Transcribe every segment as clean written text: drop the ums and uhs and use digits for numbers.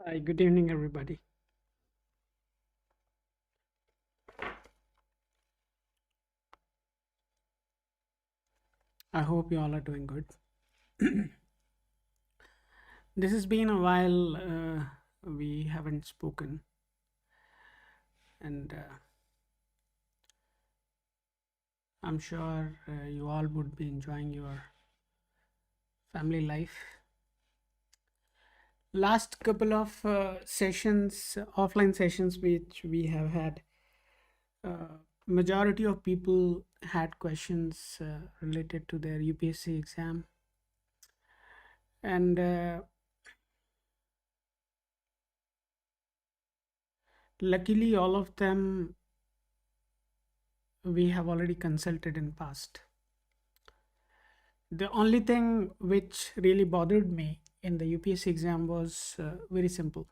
Hi, good evening, everybody. I hope you all are doing good. This has been a while. We haven't spoken, and I'm sure you all would be enjoying your family life. Last couple of sessions, offline sessions, which we have had, majority of people had questions related to their UPSC exam, and luckily, all of them we have already consulted in past. The only thing which really bothered me in the UPSC exam was very simple,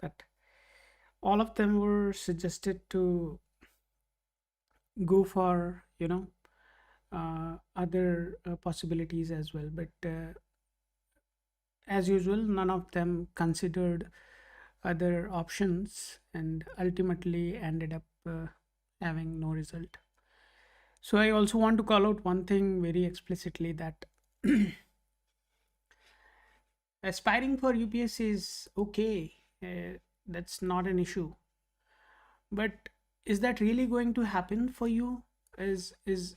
that all of them were suggested to go for other possibilities as well, but as usual none of them considered other options and ultimately ended up having no result. So I also want to call out one thing very explicitly, that aspiring for UPSC is okay. That's not an issue. But is that really going to happen for you? Is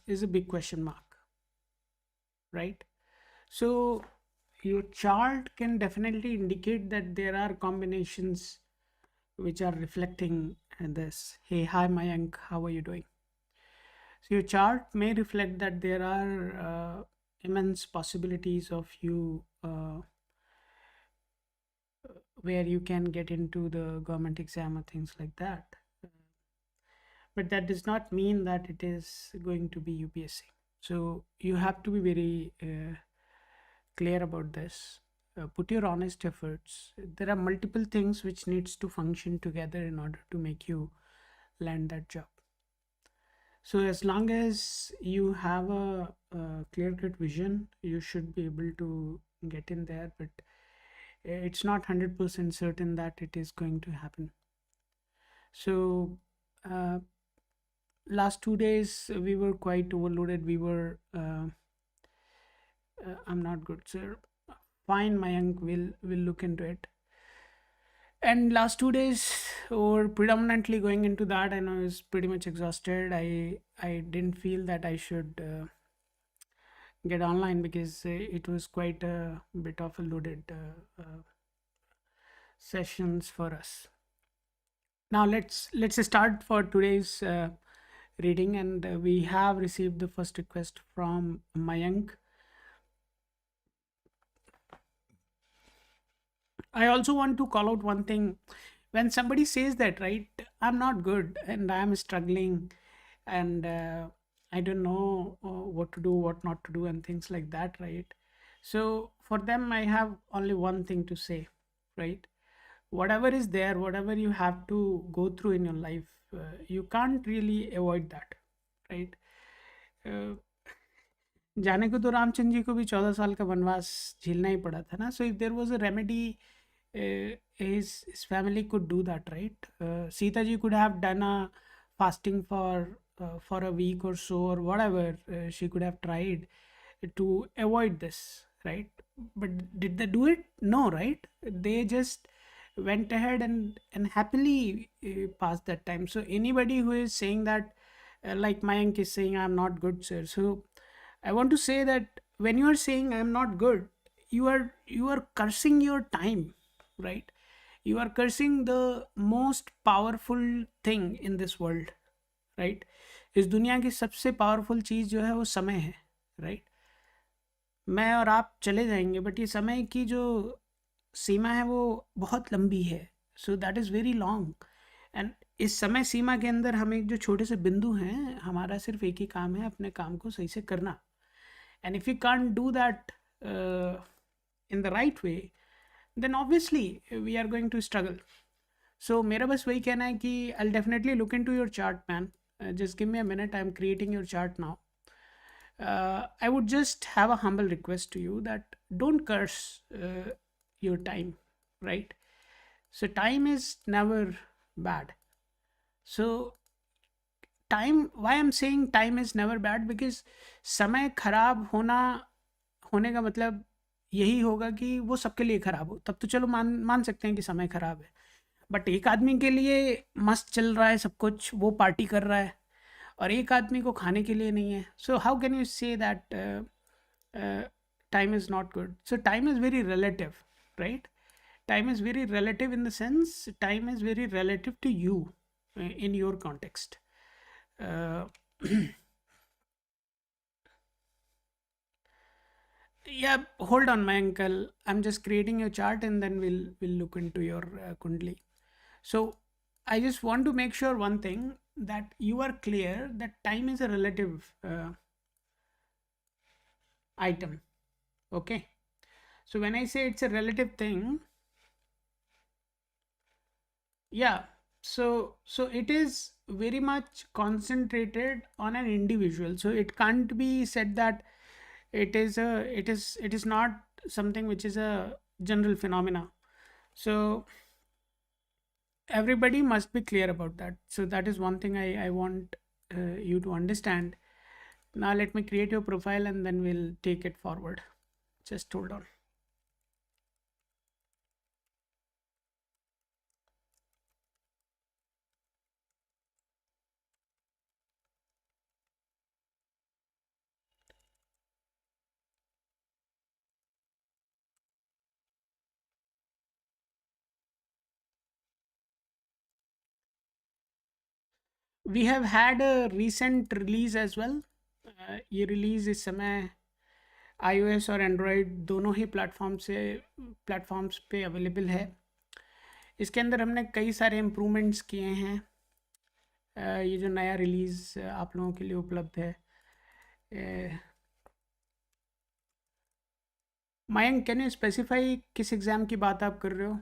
a big question mark, right? So your chart can definitely indicate that there are combinations which are reflecting this. Hey, hi Mayank, how are you doing? So your chart may reflect that there are immense possibilities of you where you can get into the government exam or things like that. But that does not mean that it is going to be UPSC. So you have to be very clear about this. Put your honest efforts. There are multiple things which needs to function together in order to make you land that job. So as long as you have a clear-cut vision, you should be able to get in there. But it's not 100% certain that it is going to happen. So uh, last 2 days we were quite overloaded. We were I'm not good, sir. Fine, Mayank, will look into it. And last 2 days were predominantly going into that, and I was pretty much exhausted. I didn't feel that I should get online because it was quite a bit of a loaded sessions for us. Now let's start for today's reading, and we have received the first request from Mayank. I also want to call out one thing. When somebody says that, right, I'm not good and I'm struggling, and I don't know what to do, what not to do, and things like that, right? So for them, I have only one thing to say, right? Whatever is there, whatever you have to go through in your life, you can't really avoid that, right? Uh, जाने को तो रामचंद्र जी को भी 14 साल का वनवास झेलना ही पड़ा था ना. So if there was a remedy, his family could do that, right? Sita ji could have done a fasting for a week or so, or whatever she could have tried to avoid this, right? But did they do it? No, right? They just went ahead and happily passed that time. So anybody who is saying that, like Mayank is saying, I'm not good, sir. So I want to say that when you are saying I'm not good, you are cursing your time, right? You are cursing the most powerful thing in this world, right? इस दुनिया की सबसे powerful चीज़ जो है वो समय है, right? मैं और आप चले जाएंगे, बट ये समय की जो सीमा है वो बहुत लंबी है. सो that is very long. And इस समय सीमा के अंदर हम एक जो छोटे से बिंदु हैं, हमारा सिर्फ एक ही काम है, अपने काम को सही से करना. And if you can't do that in the right way, then obviously we are going to struggle. So मेरा बस वही कहना है कि I'll definitely look into your chart, man. Just give me a minute. I'm creating your chart now. I would just have a humble request to you that don't curse your time, right? So time is never bad. So time, why I'm saying time is never bad, because समय खराब होने का मतलब यही होगा कि वो सबके लिए खराब हो, तब तो चलो मान मान सकते हैं कि समय खराब है। बट एक आदमी के लिए मस्त चल रहा है सब कुछ, वो पार्टी कर रहा है, और एक आदमी को खाने के लिए नहीं है। So how can you say that time is not good? So time is very relative, right? Time is very relative in the sense time is very relative to you, in your context. uh, yeah, hold on my uncle, I'm just creating your chart and then we'll look into your kundli. So I just want to make sure one thing, that you are clear that time is a relative item. Okay, so when I say it's a relative thing, yeah, so it is very much concentrated on an individual, so it can't be said that it is not something which is a general phenomena. So everybody must be clear about that. So that is one thing I want you to understand. Now let me create your profile and then we'll take it forward. Just hold on. We have had a recent release as well. ये release इस समय iOS और Android दोनों ही platforms पे available है। इसके अंदर हमने कई सारे इम्प्रूवमेंट्स किए हैं। ये जो नया रिलीज़ आप लोगों के लिए उपलब्ध है। मयंक, कैन यू स्पेसिफाई किस एग्ज़ाम की बात आप कर रहे हो?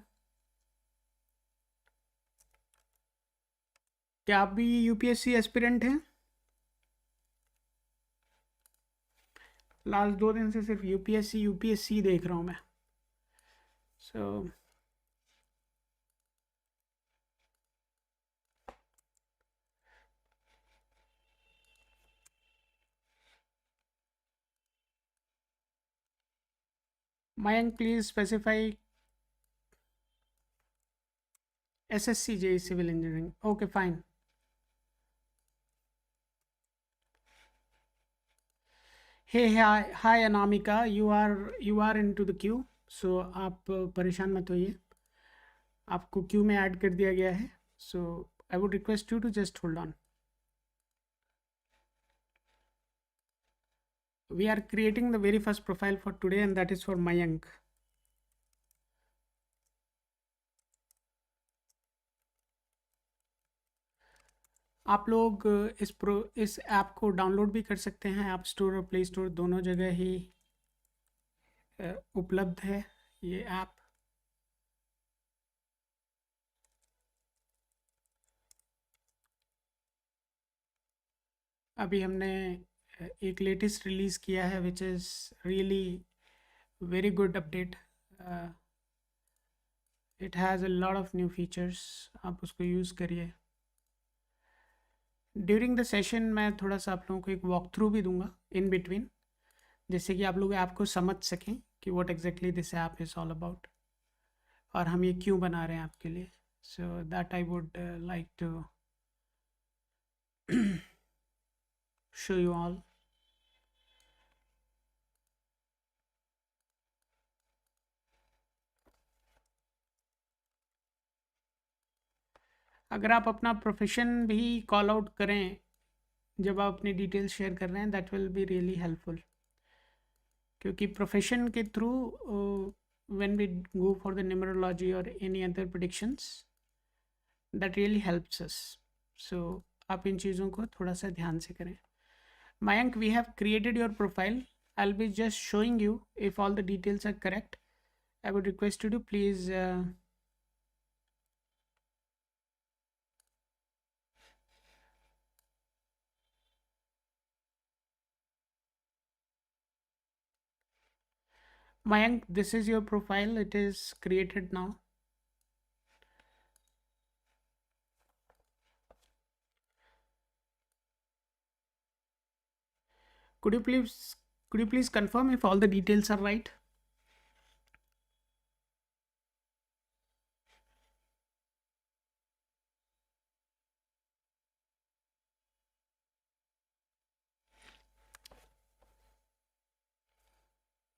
क्या आप भी यूपीएससी एस्पिरेंट हैं? लास्ट 2 दिन से सिर्फ यूपीएससी यूपीएससी देख रहा हूँ मैं। So Mayank, please specify. SSC J civil engineering, okay fine. Hey hi Anamika, you are into the queue. So आप परेशान मत होइए, आपको क्यू में ऐड कर दिया गया है। So I would request you to just hold on. We are creating the very first profile for today and that is for Mayank. आप लोग इस ऐप को डाउनलोड भी कर सकते हैं, ऐप स्टोर और प्ले स्टोर दोनों जगह ही उपलब्ध है ये ऐप। अभी हमने एक लेटेस्ट रिलीज़ किया है which is really very good update. It has a lot of new features, आप उसको यूज़ करिए। ड्यूरिंग द सेशन मैं थोड़ा सा आप लोगों को एक वॉक थ्रू भी दूंगा इन बिटवीन, जिससे कि आप लोग ऐप को समझ सकें कि what exactly this app is all about और हम ये क्यों बना रहे हैं आपके लिए। So that I would like to show you all. अगर आप अपना प्रोफेशन भी कॉल आउट करें जब आप अपनी डिटेल्स शेयर कर रहे हैं, that will be really helpful, क्योंकि प्रोफेशन के through when we go for the numerology और any other predictions, that really helps us. So आप इन चीज़ों को थोड़ा सा ध्यान से करें। Mayank, we have created your profile. I'll be just showing you if all the details are correct. I would request you to please Mayank, this is your profile. It is created now. Could you please confirm if all the details are right?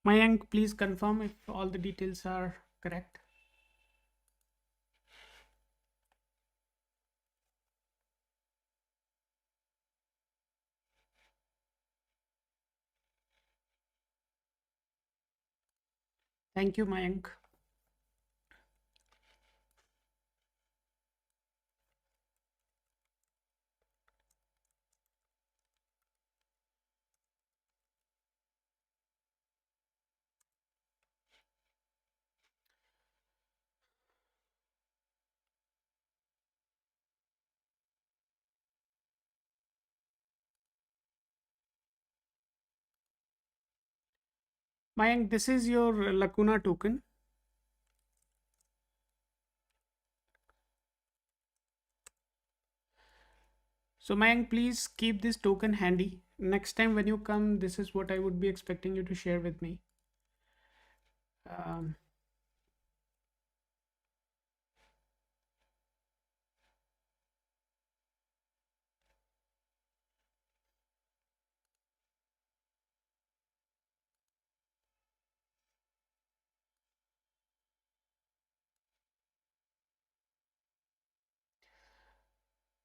Mayank, please confirm if all the details are correct. Thank you, Mayank. Mayank, this is your Lacuna token. So Mayank, please keep this token handy. Next time when you come, this is what I would be expecting you to share with me. Um,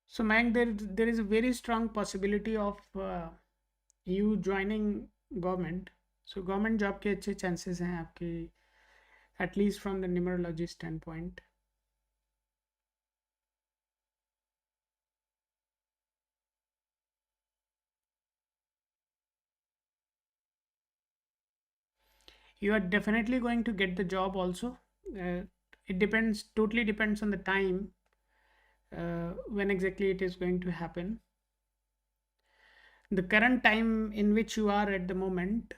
so Mayank, there is a very strong possibility of you joining government. So government job के अच्छे chances हैं आपके, at least from the numerology standpoint. You are definitely going to get the job also. Uh, it depends, totally depends on the time when exactly it is going to happen. The current time in which you are at the moment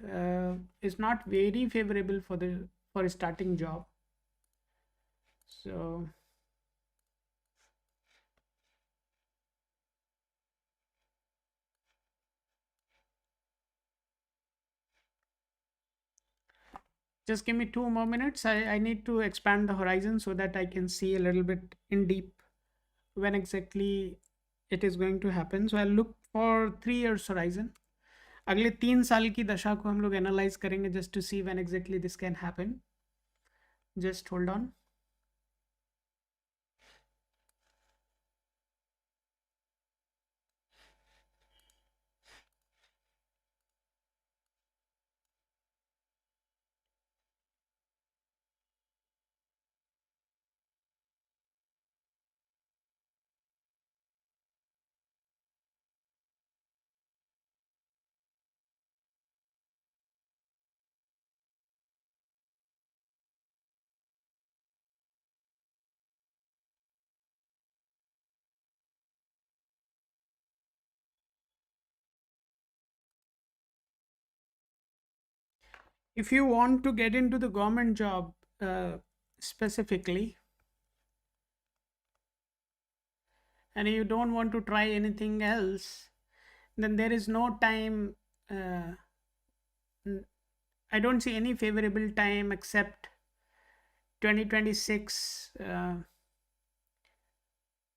is not very favorable for the for a starting job. So just give me 2 more minutes. I need to expand the horizon so that I can see a little bit in deep when exactly it is going to happen. So I'll look for 3 years horizon. अगले 3 साल की दशा को हम लोग analyse करेंगे just to see when exactly this can happen. Just hold on. If you want to get into the government job specifically, and you don't want to try anything else, then there is no time. uh, I don't see any favorable time except 2026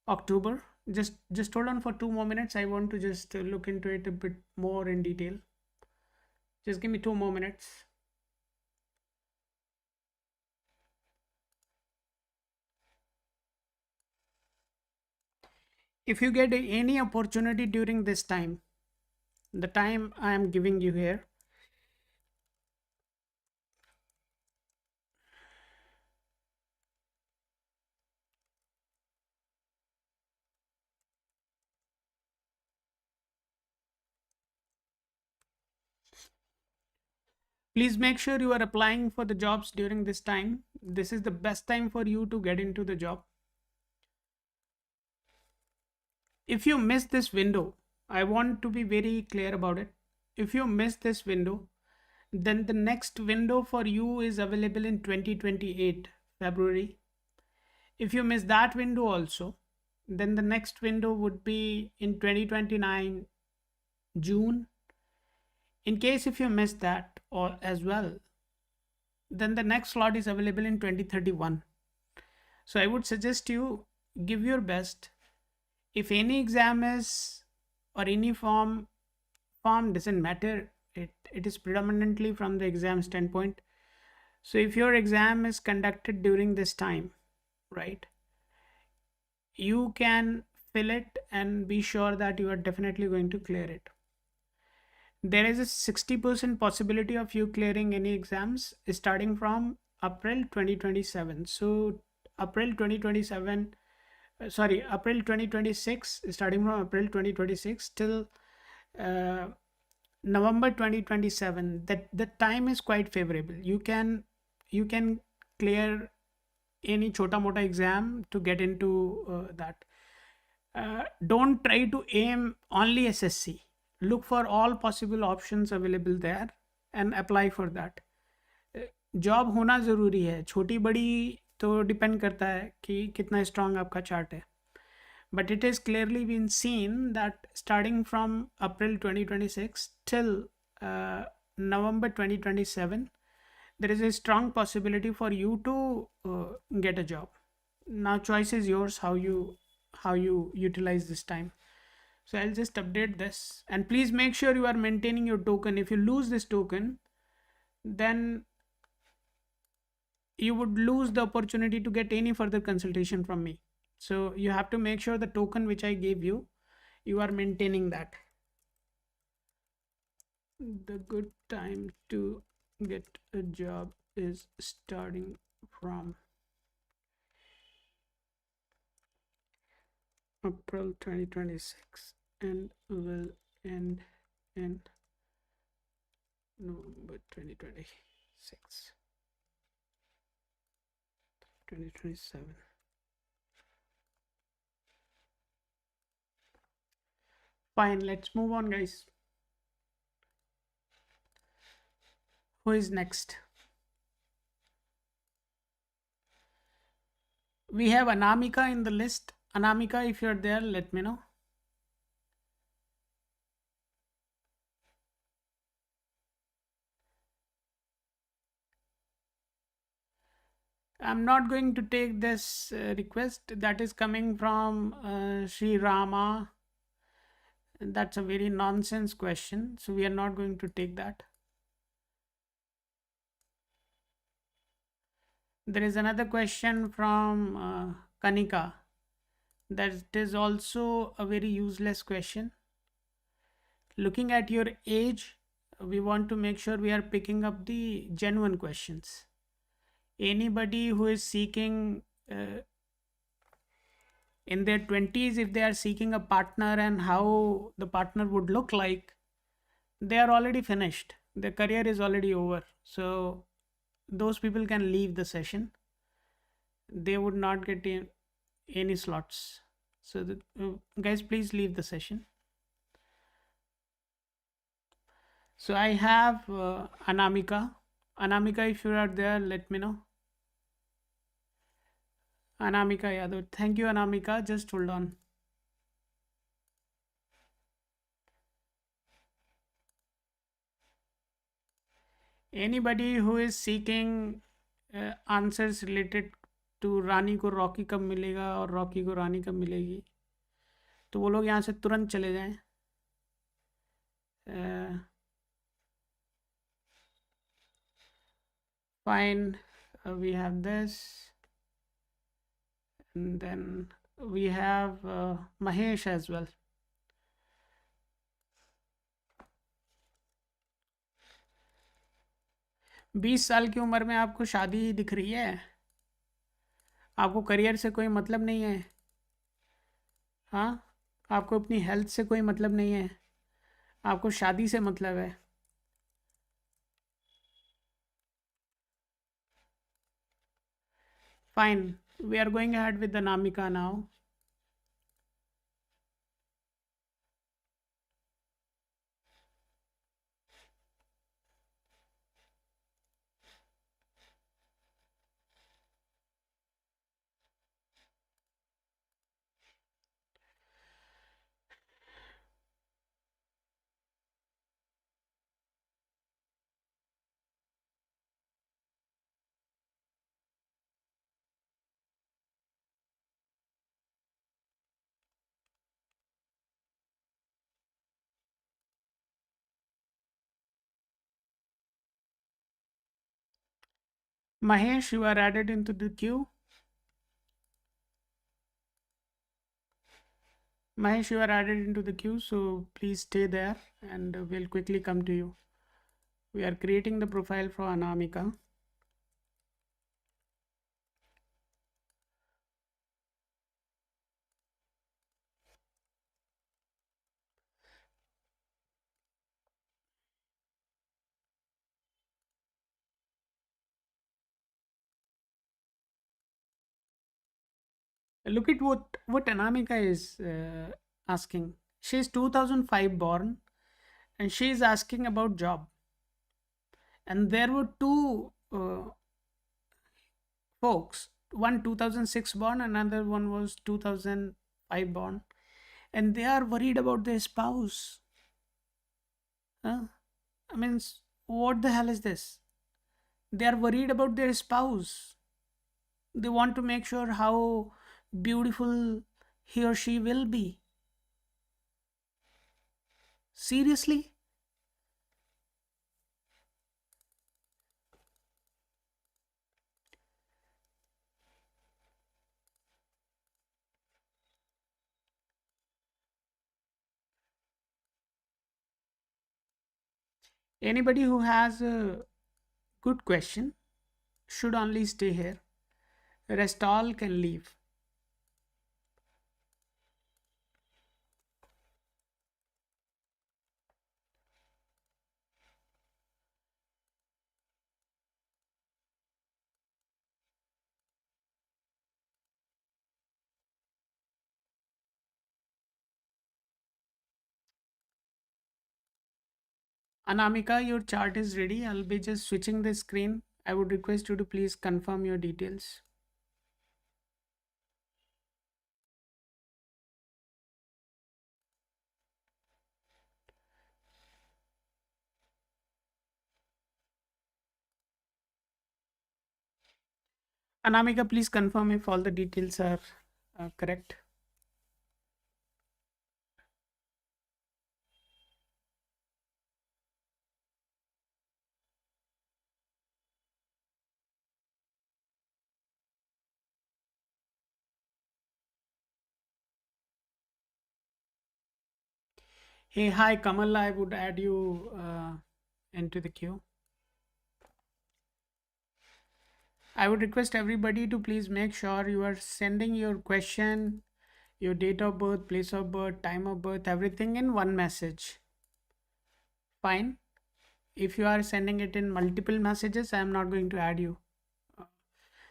October. Just hold on for 2 more minutes. I want to just look into it a bit more in detail. Just give me 2 more minutes. If you get any opportunity during this time, the time I am giving you here, please make sure you are applying for the jobs during this time. This is the best time for you to get into the job. If you miss this window, I want to be very clear about it. If you miss this window, then the next window for you is available in 2028 February. If you miss that window also, then the next window would be in 2029 June. In case if you miss that or as well, then the next slot is available in 2031. So I would suggest you give your best. If any exam is or any form doesn't matter. It is predominantly from the exam standpoint. So if your exam is conducted during this time, right, you can fill it and be sure that you are definitely going to clear it. There is a 60% possibility of you clearing any exams starting from April 2027. So April 2027, April 2026, starting from April 2026 till uh, November 2027. That the time is quite favorable. You can clear any chota mota exam to get into that. Don't try to aim only SSC. Look for all possible options available there and apply for that. Job होना ज़रूरी है, छोटी बड़ी तो depend करता है कि कितना स्ट्रांग आपका चार्ट है. But it is clearly been seen that starting from April 2026 till November 2027, there is a strong possibility for you to get a job. Now choice is yours how you utilize this time. So I'll just update this, and please make sure you are maintaining your token. If you lose this token, then you would lose the opportunity to get any further consultation from me. So you have to make sure the token which I gave you, you are maintaining that. The good time to get a job is starting from April 2026 and will end in November 2026, 2027. Fine, let's move on, guys. Who is next? We have Anamika in the list. Anamika, if you're there, let me know. I'm not going to take this request that is coming from Sri Rama. That's a very nonsense question. So we are not going to take that. There is another question from Kanika. That is also a very useless question. Looking at your age, we want to make sure we are picking up the genuine questions. Anybody who is seeking in their 20s, if they are seeking a partner and how the partner would look like, they are already finished. Their career is already over. So those people can leave the session. They would not get any slots. So guys, please leave the session. So I have Anamika. Anamika, if you are there, let me know. Anamika Yadav. Thank you, Anamika. Just hold on. Anybody who is seeking answers related to Rani को रॉकी कब मिलेगा और Rocky को रानी कब मिलेगी, तो वो लोग यहाँ से तुरंत चले जाएं. Fine, we have this, and then we have Mahesh as well. बीस साल की उम्र में आपको शादी दिख रही है? आपको करियर से कोई मतलब नहीं है? हाँ, आपको अपनी हेल्थ से कोई मतलब नहीं है? आपको शादी से मतलब है? Fine, we are going ahead with the Namika now. Mahesh, you are added into the queue. Mahesh, you are added into the queue, so please stay there and we'll quickly come to you. We are creating the profile for Anamika. Look at what Anamika is asking. She's 2005 born and she's asking about job. And there were two folks, one 2006 born, another one was 2005 born, and they are worried about their spouse. Huh? I mean, what the hell is this? They are worried about their spouse. They want to make sure how beautiful he or she will be. Seriously? Anybody who has a good question should only stay here. Rest all can leave. Anamika, your chart is ready. I'll be just switching the screen. I would request you to please confirm your details. Anamika, please confirm if all the details are correct. Hey, hi, Kamal. I would add you into the queue. I would request everybody to please make sure you are sending your question, your date of birth, place of birth, time of birth, everything in one message. Fine. If you are sending it in multiple messages, I am not going to add you.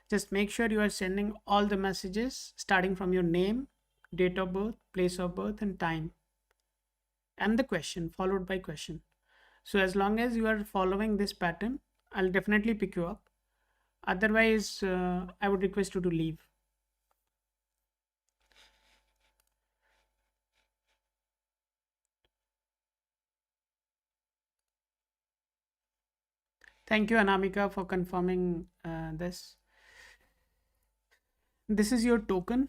Just make sure you are sending all the messages starting from your name, date of birth, place of birth, and time, and the question followed by question. So as long as you are following this pattern, I'll definitely pick you up. Otherwise, I would request you to leave. Thank you, Anamika, for confirming this. This is your token.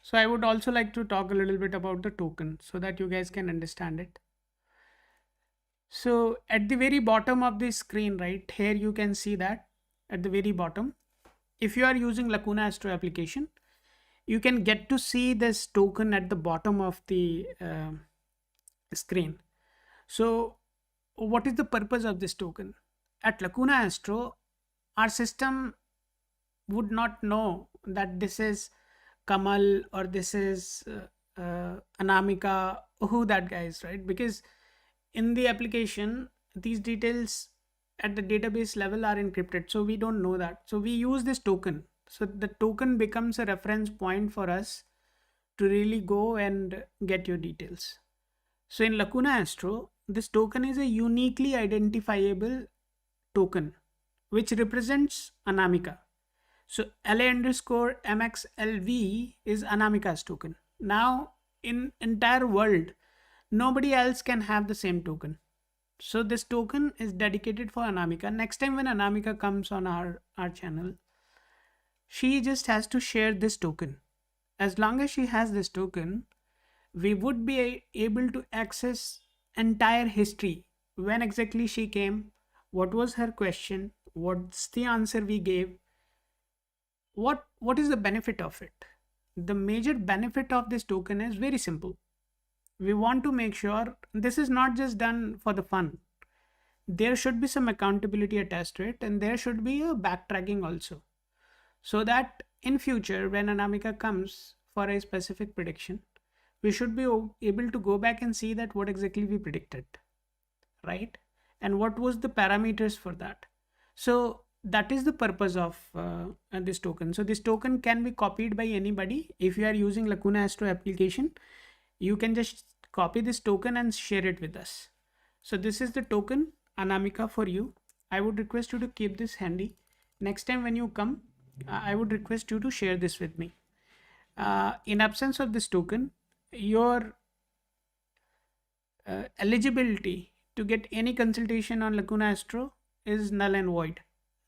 So I would also like to talk a little bit about the token so that you guys can understand it. So at the very bottom of the screen, right here, you can see that at the very bottom, if you are using Lacuna Astro application, you can get to see this token at the bottom of the screen. So what is the purpose of this token? At Lacuna Astro, our system would not know that this is Kamal or this is Anamika, who that guy is, right? Because in the application, these details at the database level are encrypted, so we don't know that. So we use this token. So the token becomes a reference point for us to really go and get your details. So in Lacuna Astro, this token is a uniquely identifiable token which represents Anamika. So LA underscore MXLV is Anamika's token. Now in entire world, nobody else can have the same token. So this token is dedicated for Anamika. Next time when Anamika comes on our channel, she just has to share this token. As long as she has this token, we would be able to access entire history, when exactly she came, what was her question, what's the answer we gave, what is the benefit of it? The major benefit of this token is very simple. We want to make sure this is not just done for the fun. There should be some accountability attached to it, and there should be a backtracking also, so that in future when Anamika comes for a specific prediction, we should be able to go back and see that what exactly we predicted, right? And what was the parameters for that. So that is the purpose of this token. So this token can be copied by anybody. If you are using Lacuna Astro application, you can just copy this token and share it with us. So this is the token, Anamika, for you. I would request you to keep this handy. Next time when you come, I would request you to share this with me. In absence of this token, your eligibility to get any consultation on Lacuna Astro is null and void.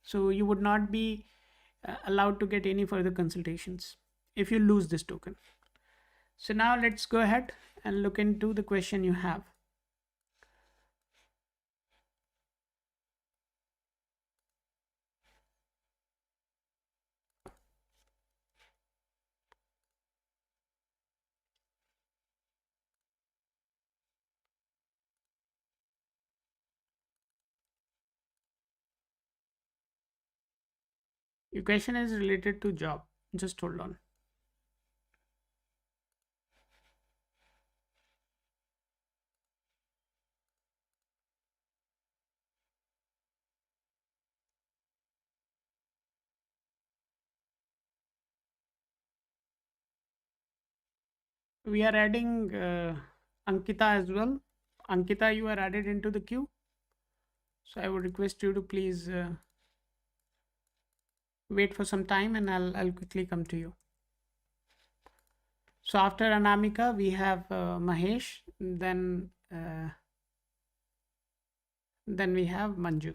So you would not be allowed to get any further consultations if you lose this token. So now let's go ahead and look into the question you have. Your question is related to job. Just hold on. We are adding Ankita as well. Ankita, you are added into the queue. So I would request you to please wait for some time, and I'll quickly come to you. So after Anamika, we have Mahesh, then we have Manju.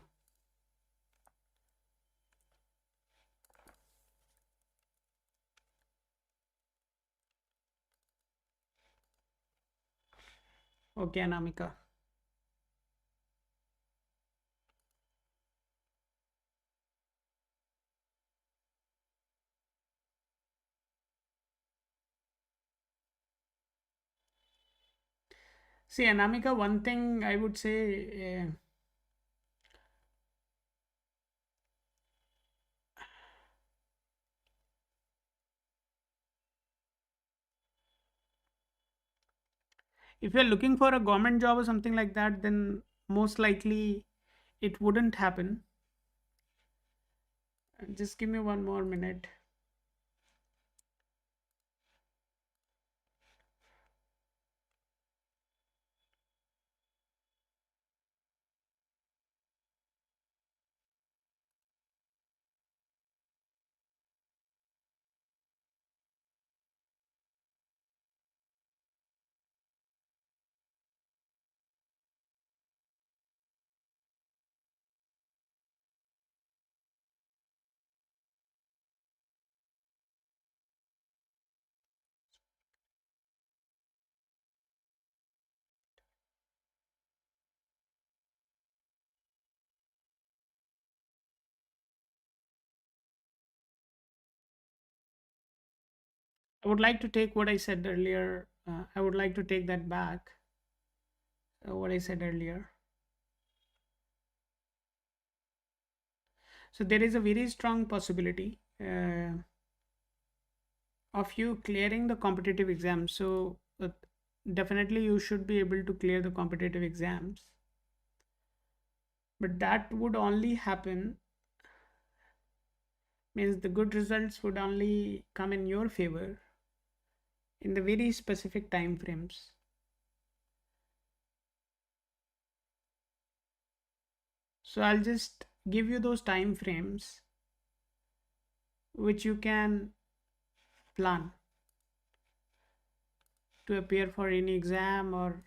Okay, Anamika. See, Anamika, one thing I would say, if you're looking for a government job or something like that, then most likely it wouldn't happen. Just give me one more minute. I would like to take what I said earlier. I would like to take that back. What I said earlier. So there is a very strong possibility of you clearing the competitive exams. So definitely you should be able to clear the competitive exams. But that would only happen, means the good results would only come in your favor in the very specific time frames. So I'll just give you those time frames which you can plan to appear for any exam or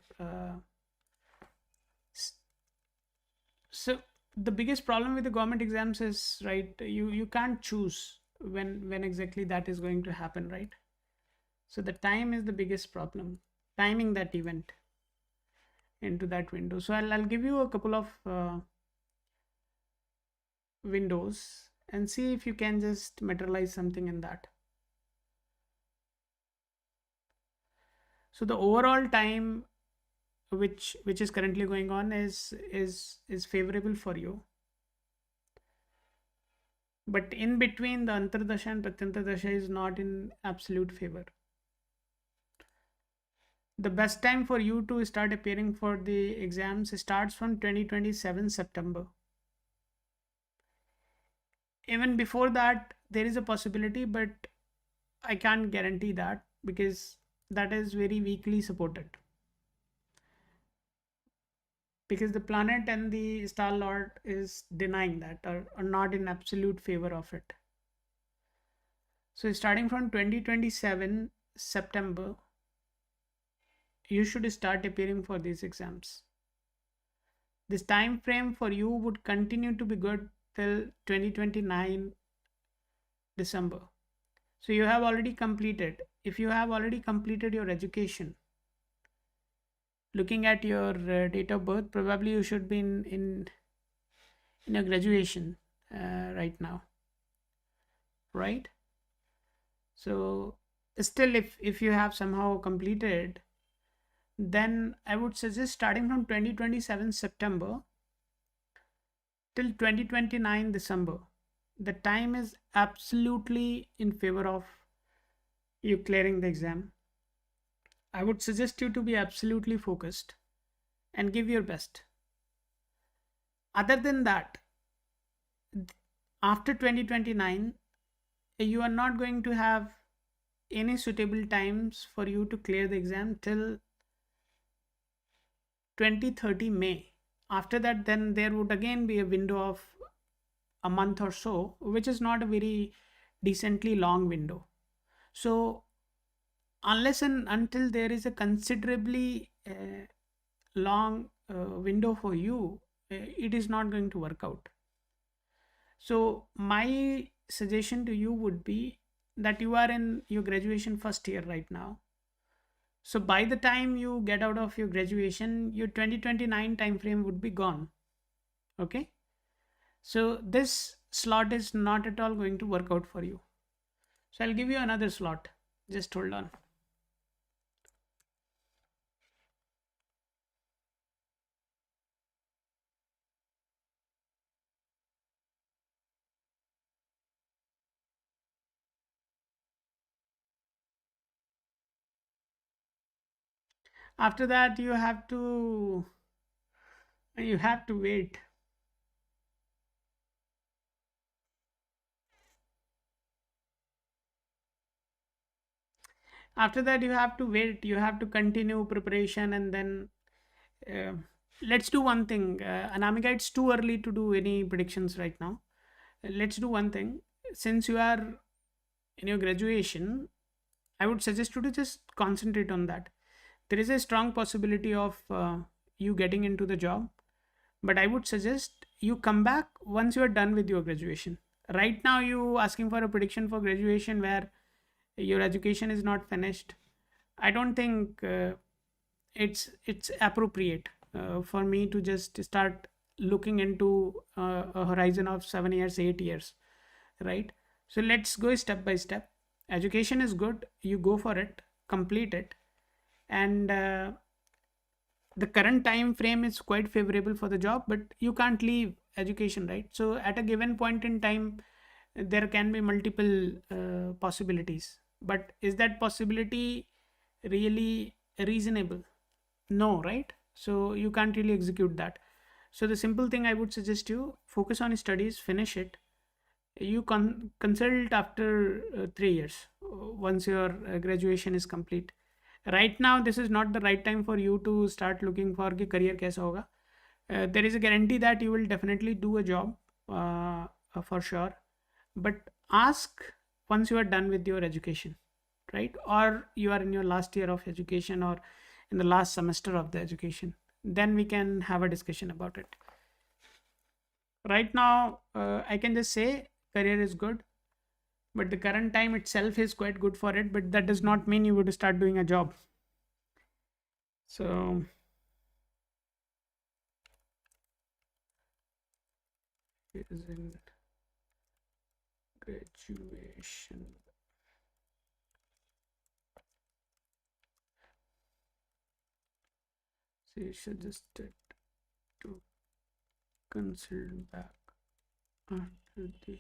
so the biggest problem with the government exams is, right, you can't choose when exactly that is going to happen, right? So the time is the biggest problem, timing that event into that window. So I'll give you a couple of windows and see if you can just materialize something in that. So the overall time which is currently going on is favorable for you, but in between the antardasha and pratyantardasha is not in absolute favor. The best time for you to start appearing for the exams starts from 2027 September. Even before that there is a possibility, but I can't guarantee that because that is very weakly supported, because the planet and the star lord is denying that, or not in absolute favor of it. So starting from 2027 September, you should start appearing for these exams. This time frame for you would continue to be good till 2029 December. So you have already completed. If you have already completed your education, looking at your date of birth, probably you should be in a graduation right now, right? So still, if you have somehow completed, then I would suggest starting from 2027 September till 2029 December. The time is absolutely in favor of you clearing the exam. I would suggest you to be absolutely focused and give your best. Other than that, after 2029, you are not going to have any suitable times for you to clear the exam till 2030 May. After that, then there would again be a window of a month or so, which is not a very decently long window. So unless and until there is a considerably long window for you, it is not going to work out. So my suggestion to you would be that you are in your graduation first year right now. So by the time you get out of your graduation, your 2029 time frame would be gone. Okay? So this slot is not at all going to work out for you. So I'll give you another slot. Just hold on. After that, you have to wait. After that, you have to wait. You have to continue preparation, and then uh, let's do one thing. Anamika, it's too early to do any predictions right now. Let's do one thing. Since you are in your graduation, I would suggest you to just concentrate on that. There is a strong possibility of you getting into the job, but I would suggest you come back once you are done with your graduation. Right now, you asking for a prediction for graduation where your education is not finished. I don't think it's appropriate for me to just start looking into a horizon of 7 years, 8 years, right? So let's go step by step. Education is good, you go for it, complete it, and the current time frame is quite favorable for the job, but you can't leave education, right? So at a given point in time, there can be multiple possibilities, but is that possibility really reasonable? No, right? So you can't really execute that. So the simple thing I would suggest you focus on studies, finish it. You consult after 3 years once your graduation is complete. Right now this is not the right time for you to start looking for कि career कैसा होगा. There is a guarantee that you will definitely do a job for sure, but ask once you are done with your education, right? Or you are in your last year of education, or in the last semester of the education, then we can have a discussion about it. Right now I can just say career is good, but the current time itself is quite good for it, but that does not mean you would start doing a job. So graduation. She suggested to consult back after the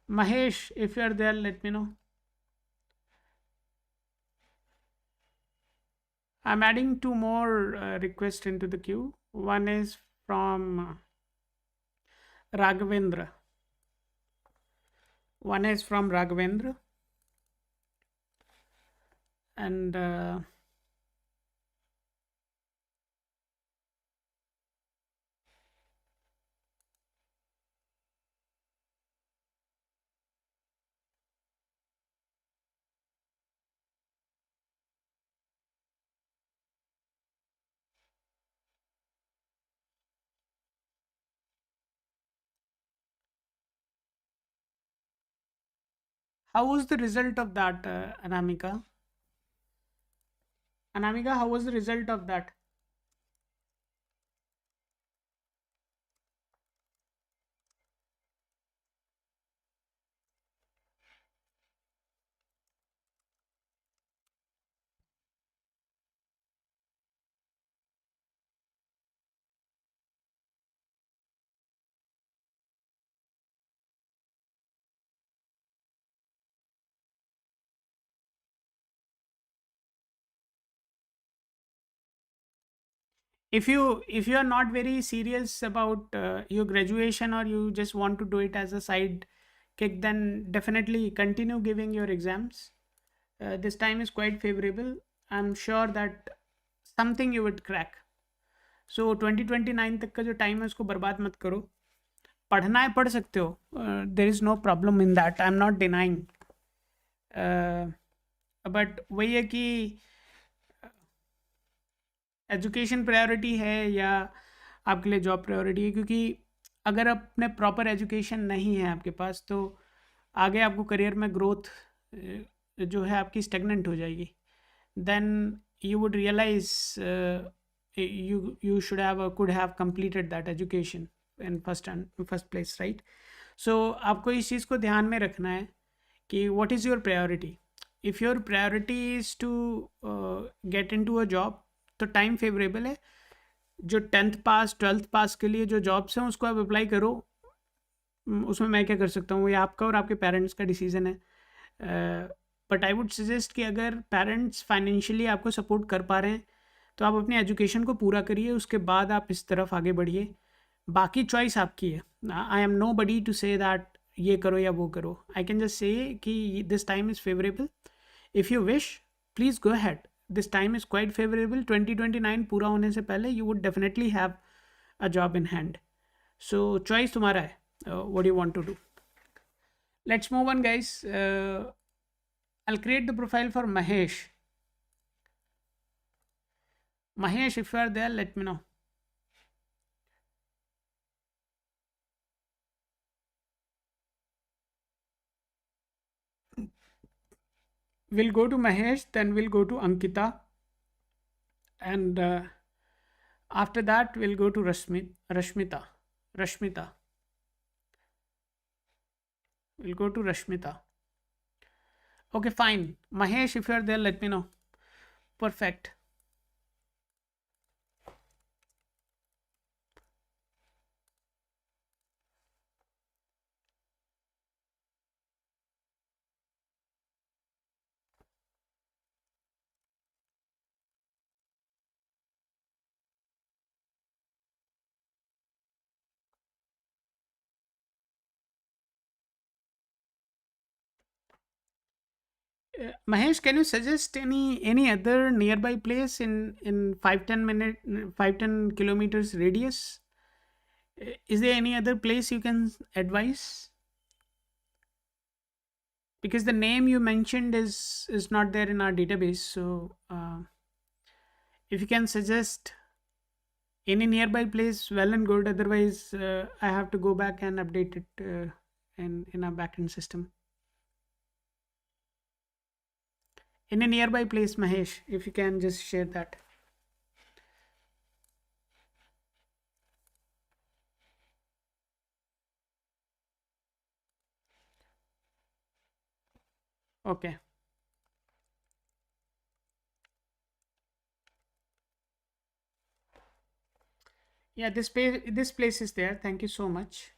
Mahesh, if you are there, let me know. I'm adding two more requests into the queue. One is from Raghavendra. One is from Raghavendra, and how was the result of that, Anamika? Anamika, how was the result of that? If you are not very serious about your graduation, or you just want to do it as a side kick, then definitely continue giving your exams. This time is quite favorable. I'm sure that something you would crack. So 2029 तक का जो time है उसको बर्बाद मत करो. पढ़ना है पढ़ सकते हो. There is no problem in that. I'm not denying. But वही है कि एजुकेशन प्रायोरिटी है या आपके लिए जॉब प्रायोरिटी है, क्योंकि अगर अपने प्रॉपर एजुकेशन नहीं है आपके पास, तो आगे आपको करियर में ग्रोथ जो है आपकी स्टेगनेंट हो जाएगी. Then you would realise you should have could have completed that education in first place, right? So आपको इस चीज़ को ध्यान में रखना है कि what is your priority. If your priority is to get into a job, तो टाइम फेवरेबल है. जो 10th पास 12th पास के लिए जो जॉब्स हैं उसको आप अप्लाई करो. उसमें मैं क्या कर सकता हूँ, ये आपका और आपके पेरेंट्स का डिसीजन है. बट आई वुड सजेस्ट कि अगर पेरेंट्स फाइनेंशियली आपको सपोर्ट कर पा रहे हैं तो आप अपनी एजुकेशन को पूरा करिए, उसके बाद आप इस तरफ आगे बढ़िए. बाकी चॉइस आपकी है. I am nobody to say that ये करो या वो करो. आई कैन जस्ट से कि this time is favourable. If you wish, please go ahead. This time is quite favourable. 2029 पूरा होने से पहले you would definitely have a job in hand. So choice तुम्हारा है. What you want to do. Let's move on, guys. I'll create the profile for Mahesh. Mahesh, if you are there, let me know. We'll go to Mahesh, then we'll go to Ankita, and after that we'll go to Rashmita. Rashmita. We'll go to Rashmita. Okay, fine. Mahesh, if you are there, let me know. Perfect. Mahesh, can you suggest any other nearby place in 5-10 minute 5-10 kilometers radius? Is there any other place you can advise? Because the name you mentioned is not there in our database. So if you can suggest any nearby place, well and good. Otherwise, I have to go back and update it in our backend system. In a nearby place, Mahesh, if you can just share that. Okay. Yeah, this place is there. Thank you so much.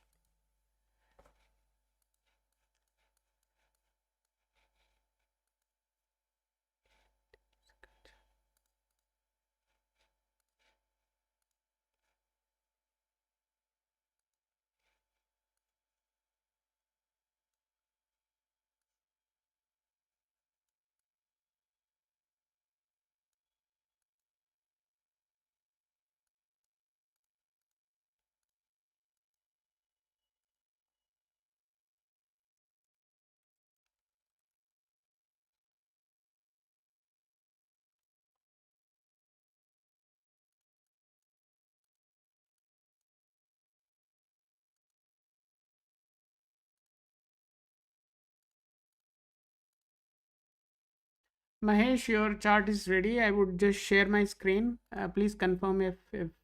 Mahesh, your chart is ready. I would just share my screen. Please confirm if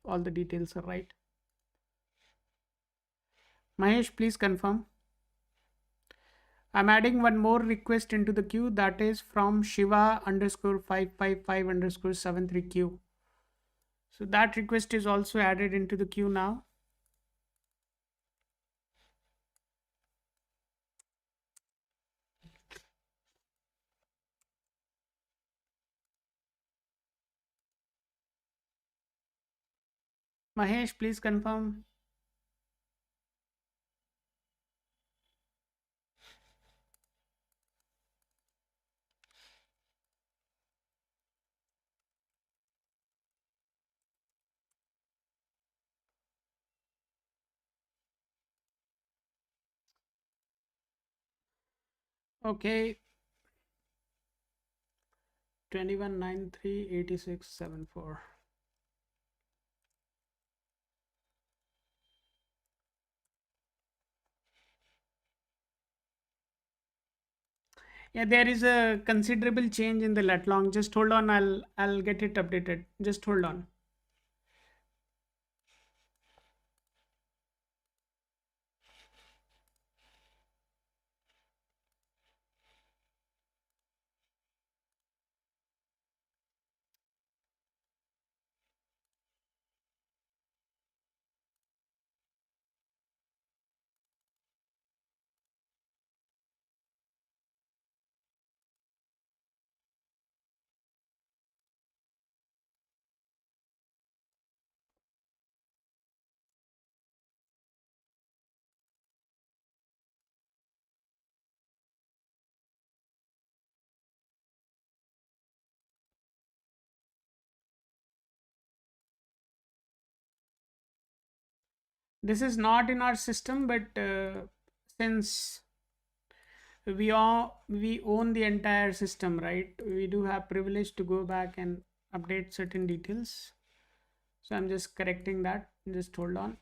all the details are right. Mahesh, please confirm. I'm adding one more request into the queue, that is from Shiva underscore 555 underscore 73Q. So that request is also added into the queue now. Mahesh, please confirm. Okay, 21938674. Yeah, there is a considerable change in the lat long. Just hold on, I'll get it updated. Just hold on. This is not in our system, but since we own the entire system, right? We do have privilege to go back and update certain details. So I'm just correcting that. Just hold on.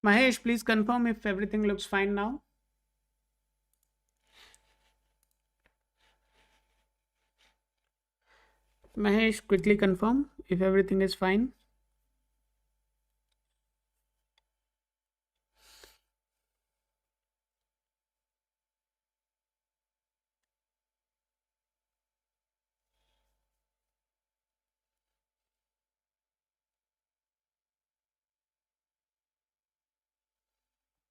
Mahesh, please confirm if everything looks fine now. Mahesh, quickly confirm if everything is fine.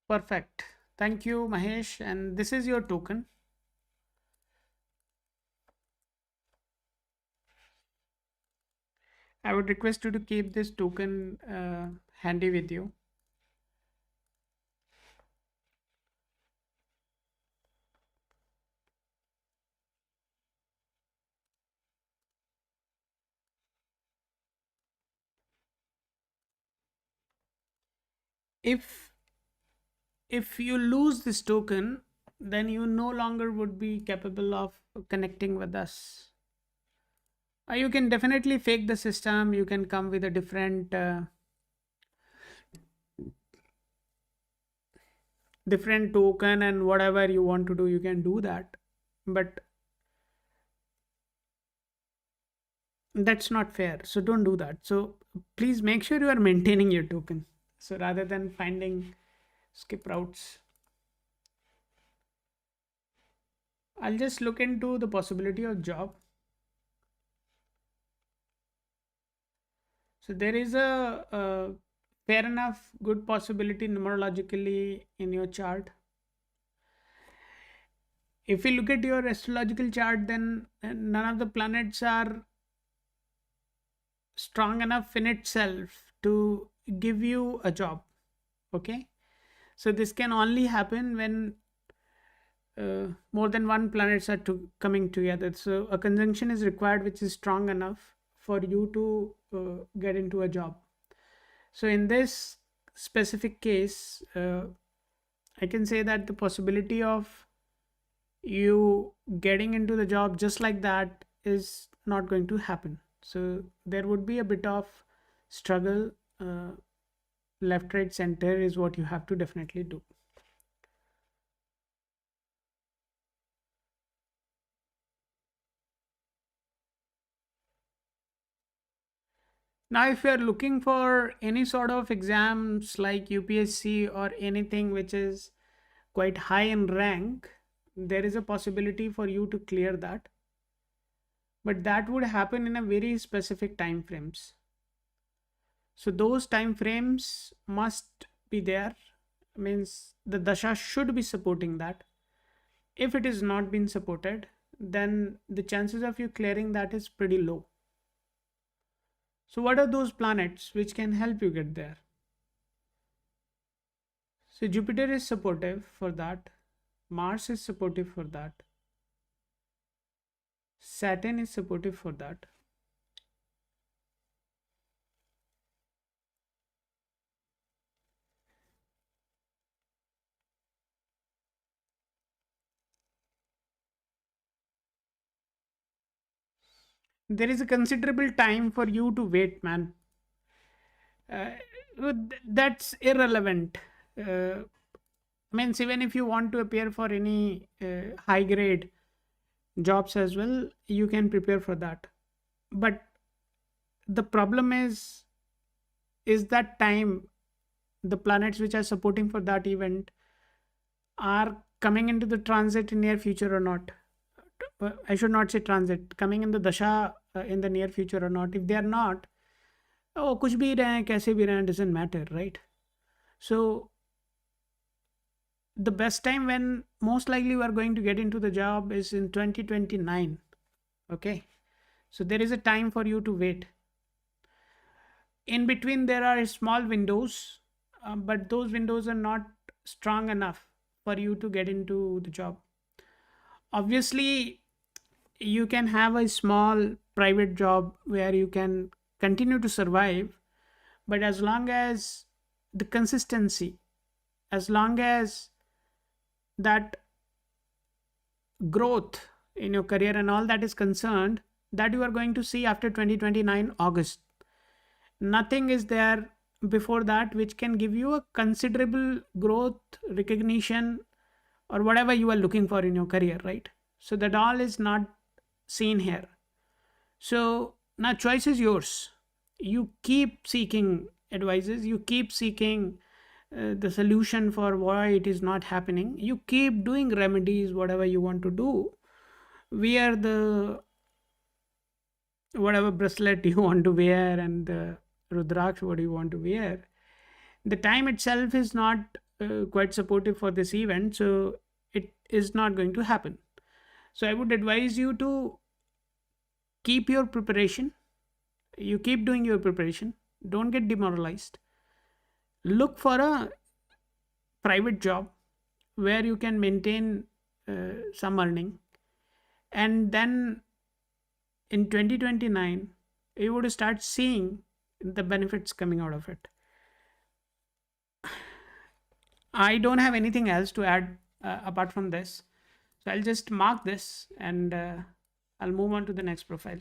Perfect. Thank you, Mahesh. And this is your token. I would request you to keep this token handy with you. If you lose this token, then you no longer would be capable of connecting with us. You can definitely fake the system. You can come with a different different token and whatever you want to do, you can do that. But that's not fair. So don't do that. So please make sure you are maintaining your token. So rather than finding skip routes, I'll just look into the possibility of job. So there is a fair enough good possibility numerologically in your chart. If you look at your astrological chart, then none of the planets are strong enough in itself to give you a job. Okay, so this can only happen when more than one planets are coming together. So a conjunction is required which is strong enough for you to get into a job. So in this specific case, I can say that the possibility of you getting into the job just like that is not going to happen. So there would be a bit of struggle. Left, right, center is what you have to definitely do. Now, if you're looking for any sort of exams like UPSC or anything which is quite high in rank, there is a possibility for you to clear that. But that would happen in a very specific time frames. So those time frames must be there. Means the dasha should be supporting that. If it is not been supported, then the chances of you clearing that is pretty low. So what are those planets which can help you get there? So Jupiter is supportive for that. Mars is supportive for that. Saturn is supportive for that. There is a considerable time for you to wait, man. Uh, that's irrelevant. Means even if you want to appear for any high grade jobs as well, you can prepare for that. But the problem is that time the planets which are supporting for that event are coming into the transit in near future or not. I should not say transit, coming in the dasha in the near future or not. If they are not, oh, kuch bhi rahe, kaise bhi rahe, doesn't matter, right? So the best time when most likely you are going to get into the job is in 2029. Okay, so there is a time for you to wait. In between there are small windows, but those windows are not strong enough for you to get into the job. Obviously you can have a small private job where you can continue to survive, but as long as the consistency, as long as that growth in your career and all that is concerned, that you are going to see after 2029 August, nothing is there before that which can give you a considerable growth, recognition, or whatever you are looking for in your career, right? So that all is not seen here. So now choice is yours. You keep seeking advices, you keep seeking the solution for why it is not happening. You keep doing remedies, whatever you want to do. Wear the whatever bracelet you want to wear and the rudraksh what you want to wear. The time itself is not quite supportive for this event, so it is not going to happen. So I would advise you to keep your preparation. You keep doing your preparation. Don't get demoralized. Look for a private job where you can maintain some earning, and then in 2029 you would start seeing the benefits coming out of it. I don't have anything else to add apart from this, so I'll just mark this and I'll move on to the next profile.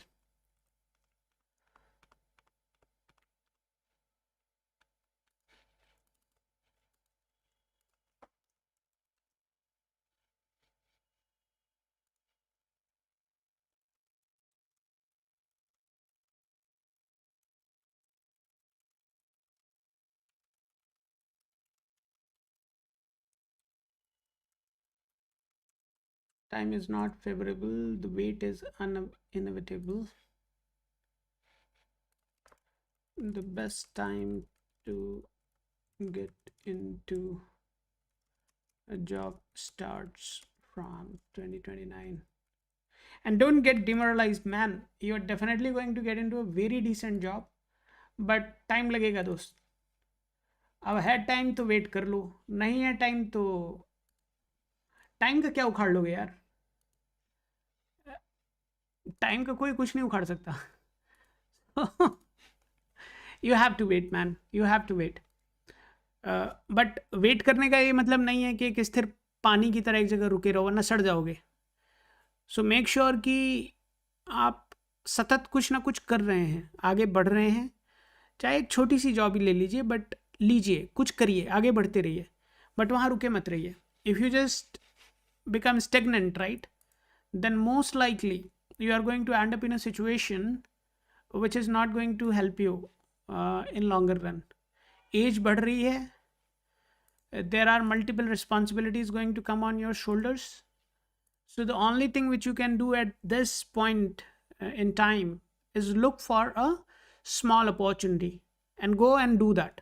Time is not favorable. The wait is inevitable. The best time to get into a job starts from 2029. And don't get demoralized, man. You're definitely going to get into a very decent job, but time लगेगा दोस्त. अब है time तो wait कर लो, नहीं है time तो time का क्या उखाड़ लोगे यार. टाइम का कोई कुछ नहीं उखाड़ सकता. You have to wait man, you have to wait. But wait करने का ये मतलब नहीं है कि एक स्थिर पानी की तरह एक जगह रुके रहो वरना सड़ जाओगे. सो मेक श्योर कि आप सतत कुछ ना कुछ कर रहे हैं, आगे बढ़ रहे हैं. चाहे एक छोटी सी जॉब ही ले लीजिए, बट लीजिए, कुछ करिए, आगे बढ़ते रहिए, बट वहाँ रुके मत रहिए. If you just become stagnant, right, then most likely you are going to end up in a situation which is not going to help you in longer run. Age बढ़ रही है, there are multiple responsibilities going to come on your shoulders. So the only thing which you can do at this point in time is look for a small opportunity and go and do that.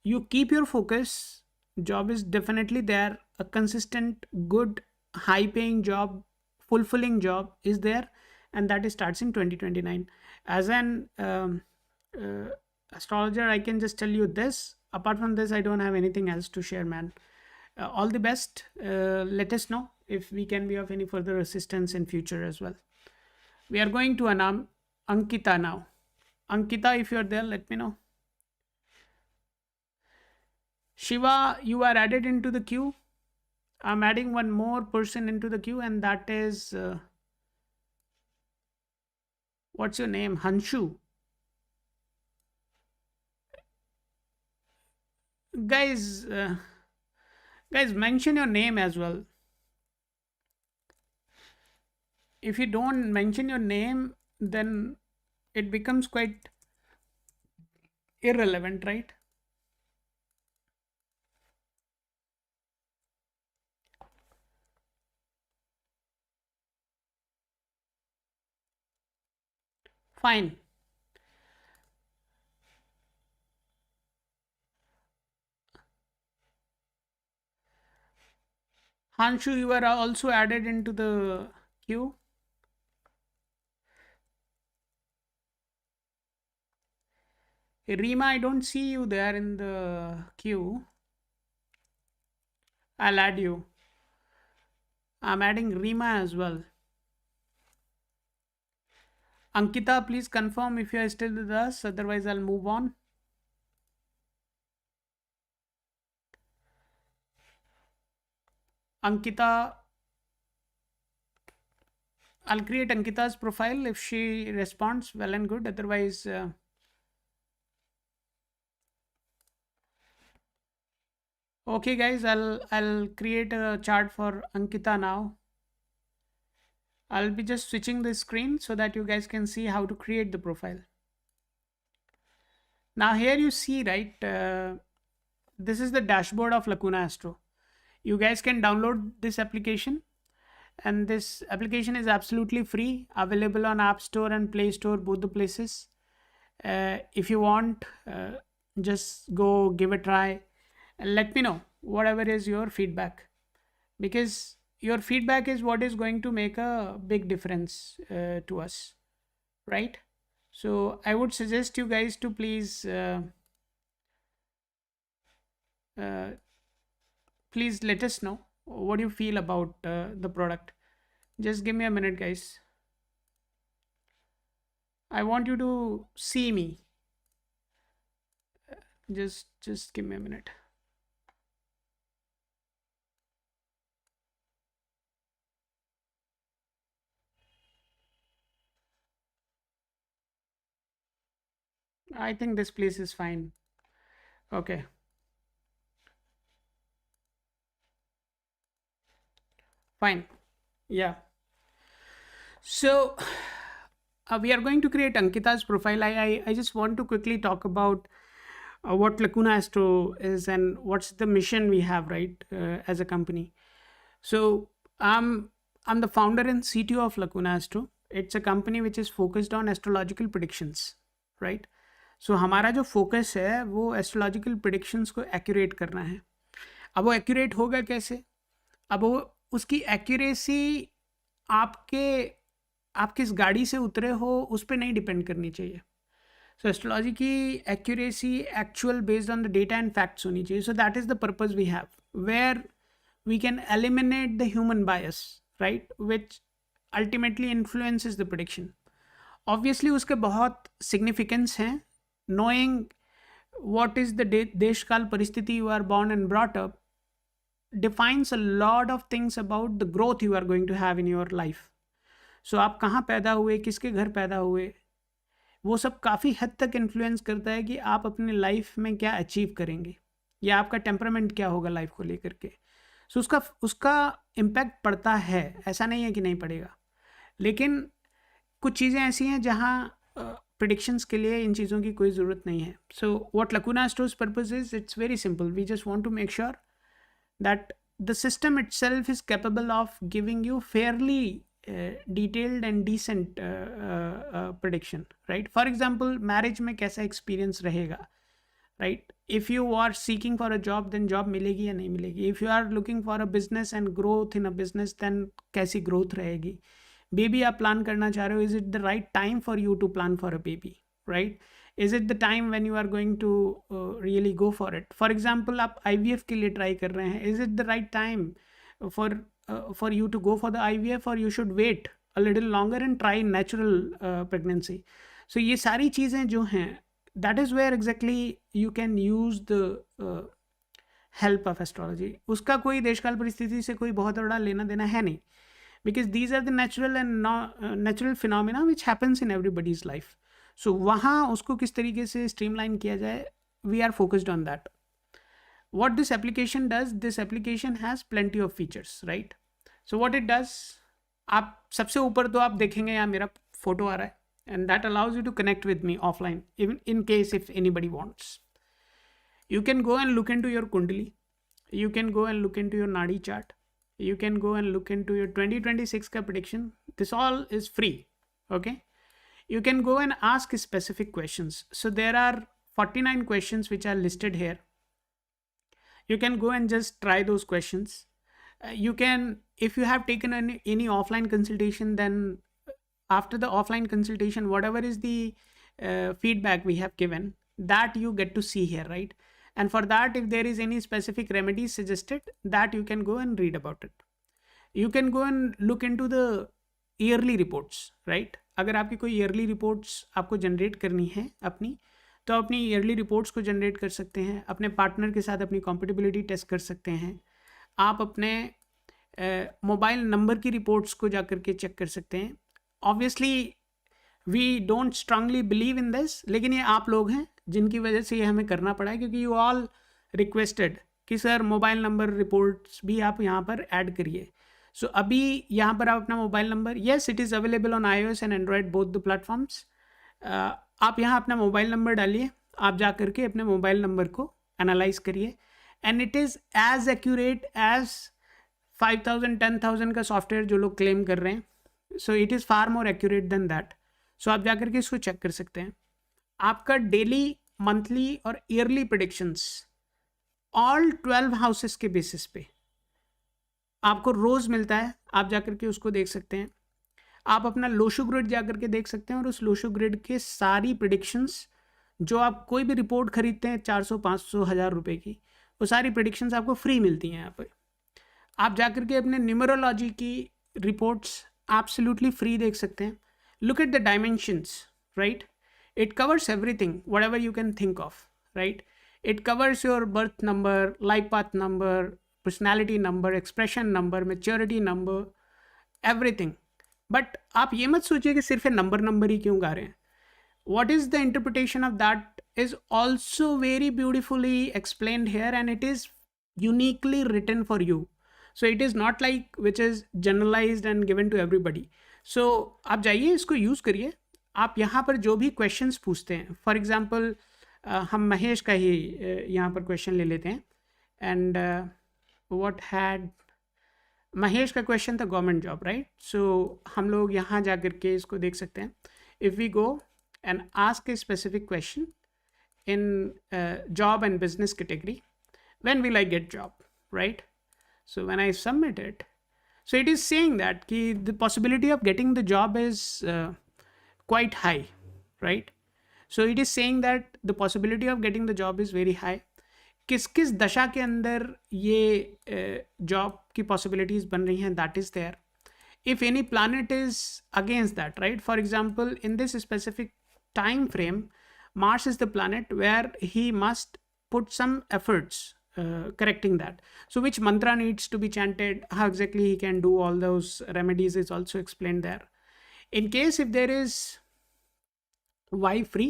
You keep your focus. Job is definitely there. A consistent, good, high paying job, fulfilling job is there, and that starts in 2029. As an astrologer, I can just tell you this. Apart from this, I don't have anything else to share, man. All the best. Let us know if we can be of any further assistance in future as well. We are going to Anam Ankita now. Ankita, if you're there, let me know. Shiva, you are added into the queue. I'm adding one more person into the queue, and that is what's your name? Hanshu. Guys, mention your name as well. If you don't mention your name, then it becomes quite irrelevant, right? Fine. Hanshu, you are also added into the queue. Rima, I don't see you there in the queue. I'll add you. I'm adding Rima as well. Ankita, please confirm if you are still with us. Otherwise, I'll move on. Ankita, I'll create Ankita's profile. If she responds, well and good. Otherwise, okay, guys, I'll create a chart for Ankita now. I'll be just switching the screen so that you guys can see how to create the profile. Now here you see, right, this is the dashboard of Lacuna Astro. You guys can download this application, and this application is absolutely free, available on App Store and Play Store, both the places. If you want, just go give a try and let me know whatever is your feedback, because your feedback is what is going to make a big difference to us, right? So I would suggest you guys to please please let us know what you feel about the product. Just give me a minute, guys. I want you to see me. Just give me a minute. I think this place is fine. Okay. Fine. Yeah. So we are going to create Ankita's profile. I just want to quickly talk about what Lacuna Astro is and what's the mission we have, right, as a company. So I'm I'm the founder and CTO of Lacuna Astro. It's a company which is focused on astrological predictions, right? So हमारा जो focus है वो astrological predictions को accurate करना है. अब वो accurate होगा कैसे? अब वो उसकी एक्यूरेसी आपके आप किस गाड़ी से उतरे हो उस पर नहीं डिपेंड करनी चाहिए. सो एस्ट्रोलॉजी की accuracy actual based on the data and facts होनी चाहिए. So that is the purpose we have, where we can eliminate the human bias, right, which ultimately influences the prediction. Obviously उसके बहुत significance हैं. Knowing what is the desh kal paristhiti you are born and brought up defines a lot of things about the growth you are going to have in your life. So आप कहाँ पैदा हुए, किसके घर पैदा हुए, वो सब काफ़ी हद तक इन्फ्लुएंस करता है कि आप अपने लाइफ में क्या अचीव करेंगे या आपका टेम्परामेंट क्या होगा लाइफ को लेकर के. सो उसका इम्पैक्ट पड़ता है, ऐसा नहीं है कि नहीं पड़ेगा. लेकिन कुछ चीज़ें ऐसी हैं जहाँ प्रिडिक्शंस के लिए इन चीज़ों की कोई ज़रूरत नहीं है. So what Lakuna Astro's purpose is, it's very simple. We just want to make sure that the system itself is capable of giving you fairly detailed and decent prediction, right? For example, marriage में कैसा experience रहेगा, right? If you are seeking for a job, then job मिलेगी या नहीं मिलेगी. If you are looking for a business and growth in a business, then कैसी growth रहेगी. Baby आप plan करना चाह रहे हो, is it the right time for you to plan for a baby, right? Is it the time when you are going to really go for it? For example, आप IVF के लिए try कर रहे हैं, is it the right time for you to go for the IVF, or you should wait a little longer and try natural pregnancy? So ये सारी चीज़ें जो हैं, that is where exactly you can use the help of astrology. उसका कोई देशकाल परिस्थिति से कोई बहुत बड़ा लेना देना है नहीं, because these are the natural and natural phenomena which happens in everybody's life. So वहाँ उसको किस तरीके से streamline किया जाए, we are focused on that. What this application does, this application has plenty of features, right? So what it does, आप सबसे ऊपर तो आप देखेंगे यहाँ मेरा फोटो आ रहा है, and that allows you to connect with me offline, even in case if anybody wants. You can go and look into your kundali, you can go and look into your nadi chart, you can go and look into your 2026 ka prediction. This all is free, okay? You can go and ask specific questions. So there are 49 questions which are listed here. You can go and just try those questions. You can, if you have taken any offline consultation, then after the offline consultation, whatever is the feedback we have given, that you get to see here, right? And for that, if there is any specific remedies suggested, that you can go and read about it. You can go and look into the yearly reports, right? अगर आपकी कोई yearly reports आपको generate करनी है अपनी, तो अपनी yearly reports को जनरेट कर सकते हैं. अपने पार्टनर के साथ अपनी कॉम्पेटिबिलिटी टेस्ट कर सकते हैं. आप अपने मोबाइल नंबर की रिपोर्ट्स को जा करके चेक कर सकते हैं. Obviously we don't strongly believe in this, लेकिन ये आप लोग हैं जिनकी वजह से ये हमें करना पड़ा है, क्योंकि यू ऑल रिक्वेस्टेड कि सर मोबाइल नंबर रिपोर्ट्स भी आप यहाँ पर ऐड करिए. सो अभी यहाँ पर आप अपना mobile number, yes it is available on iOS and Android both the platforms. आप यहाँ अपना मोबाइल नंबर डालिए, आप जा करके अपने मोबाइल नंबर को एनालाइज करिए, and it is as accurate as 5000 10,000 का सॉफ्टवेयर जो लोग क्लेम कर रहे हैं. So it is far more accurate than that. So आप जा करके इसको चेक कर सकते हैं. आपका डेली, मंथली और ईयरली प्रेडिक्शंस ऑल 12 हाउसेस के बेसिस पे आपको रोज़ मिलता है. आप जा करके उसको देख सकते हैं. आप अपना लोशो ग्रिड जा करके देख सकते हैं, और उस लोशो ग्रिड के सारी प्रेडिक्शंस जो आप कोई भी रिपोर्ट खरीदते हैं 400 500 1000 रुपये की, वो सारी प्रेडिक्शंस आपको फ्री मिलती हैं यहाँ पर. आप जा करके अपने न्यूमरोलॉजी की रिपोर्ट्स एब्सोल्युटली फ्री देख सकते हैं. Look at the dimensions, right? It covers everything, whatever you can think of, right? It covers your birth number, life path number, personality number, expression number, maturity number, everything. But आप ये मत सोचिए कि सिर्फ number ही क्यों गा रहे हैं. What is the interpretation of that is also very beautifully explained here, and it is uniquely written for you. So it is not like which is generalized and given to everybody. So आप जाइए, इसको use करिए. आप यहाँ पर जो भी questions पूछते हैं, फॉर एग्जांपल हम महेश का ही यहाँ पर क्वेश्चन ले लेते हैं. एंड व्हाट हैड महेश का क्वेश्चन था गवर्नमेंट जॉब, राइट? सो हम लोग यहाँ जा करके इसको देख सकते हैं. If we go and ask a specific question in job and business category, when will I get job, right? So when I submit it, so it is saying that ki the possibility of getting the job is quite high, right? So it is saying that the possibility of getting the job is very high. किस किस दशा के अंदर ये job की possibilities बन रही हैं, that is there. If any planet is against that, right? For example, in this specific time frame, Mars is the planet where he must put some efforts correcting that. So which mantra needs to be chanted, how exactly he can do all those remedies is also explained there. In case if there is why free,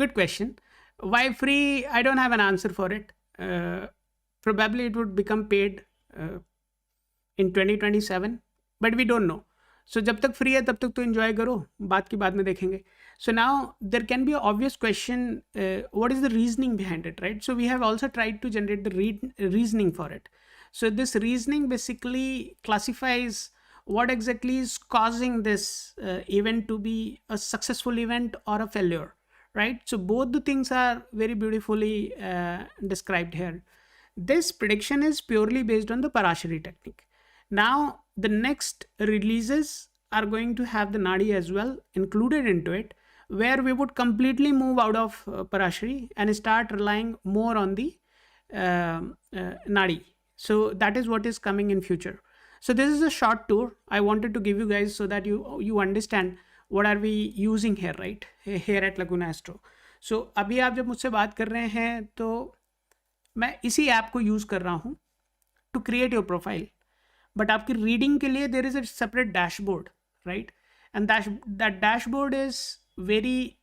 good question. Why free? I don't have an answer for it. Probably it would become paid in 2027, but we don't know. So जब तक free है तब तक तो enjoy करो, बात की बाद में देखेंगे. So now there can be an obvious question, what is the reasoning behind it, right? So we have also tried to generate the reasoning for it. So this reasoning basically classifies what exactly is causing this event to be a successful event or a failure, right? So both the things are very beautifully described here. This prediction is purely based on the Parashari technique. Now the next releases are going to have the Nadi as well included into it, where we would completely move out of Parashari and start relying more on the Nadi. So that is what is coming in future. So this is a short tour I wanted to give you guys so that you understand what are we using here, right? Here at Laguna Astro. So अभी आप जब मुझसे बात कर रहे हैं तो मैं इसी ऐप को यूज़ कर रहा हूँ to create your profile. But आपकी रीडिंग के लिए there is a separate dashboard, right? And that dashboard is very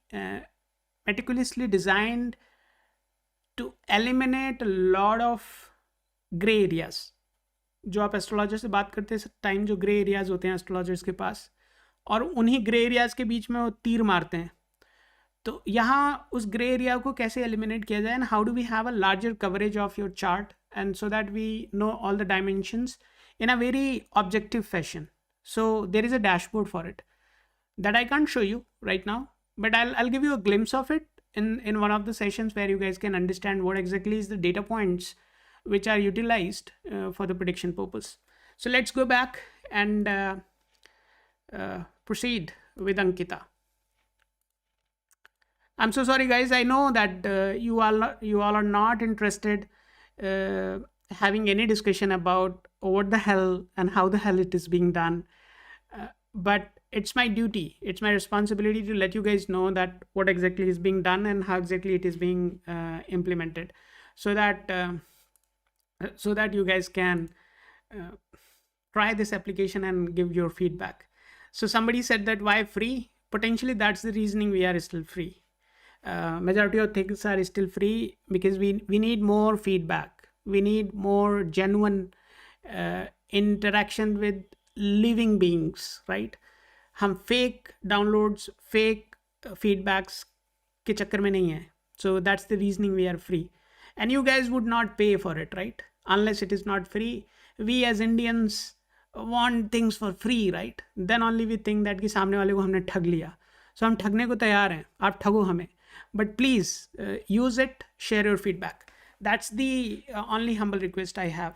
meticulously designed to eliminate a lot of gray areas. जो आप एस्ट्रोलॉजर से बात करते हैं टाइम, जो ग्रे एरियाज होते हैं एस्ट्रोलॉजर्स के पास, और उन्हीं ग्रे एरियाज के बीच में वो तीर मारते हैं. तो यहाँ उस ग्रे एरिया को कैसे एलिमिनेट किया जाए, and how do we have a larger coverage of your chart, and so that we know all the dimensions in a very objective fashion. So there is a dashboard for it that I can't show you right now, but I'll give you a glimpse of it in one of the sessions where you guys can understand what exactly is the data points which are utilized for the prediction purpose. So let's go back and proceed with Ankita. I'm so sorry guys, I know that you all are not interested having any discussion about what the hell and how the hell it is being done, but it's my duty, it's my responsibility to let you guys know that what exactly is being done and how exactly it is being implemented, so that you guys can try this application and give your feedback. So somebody said that why free? Potentially that's the reasoning we are still free. Majority of things are still free because we need more feedback. We need more genuine interaction with living beings, right? हम fake downloads, fake feedbacks के चक्कर में नहीं है. So that's the reasoning we are free. And you guys would not pay for it, right? Unless it is not free. We as Indians want things for free, right? Then only we think that कि सामने वाले को हमने ठग लिया. So हम ठगने को तैयार हैं, आप ठगो हमें. But please use it, share your feedback. That's the only humble request I have.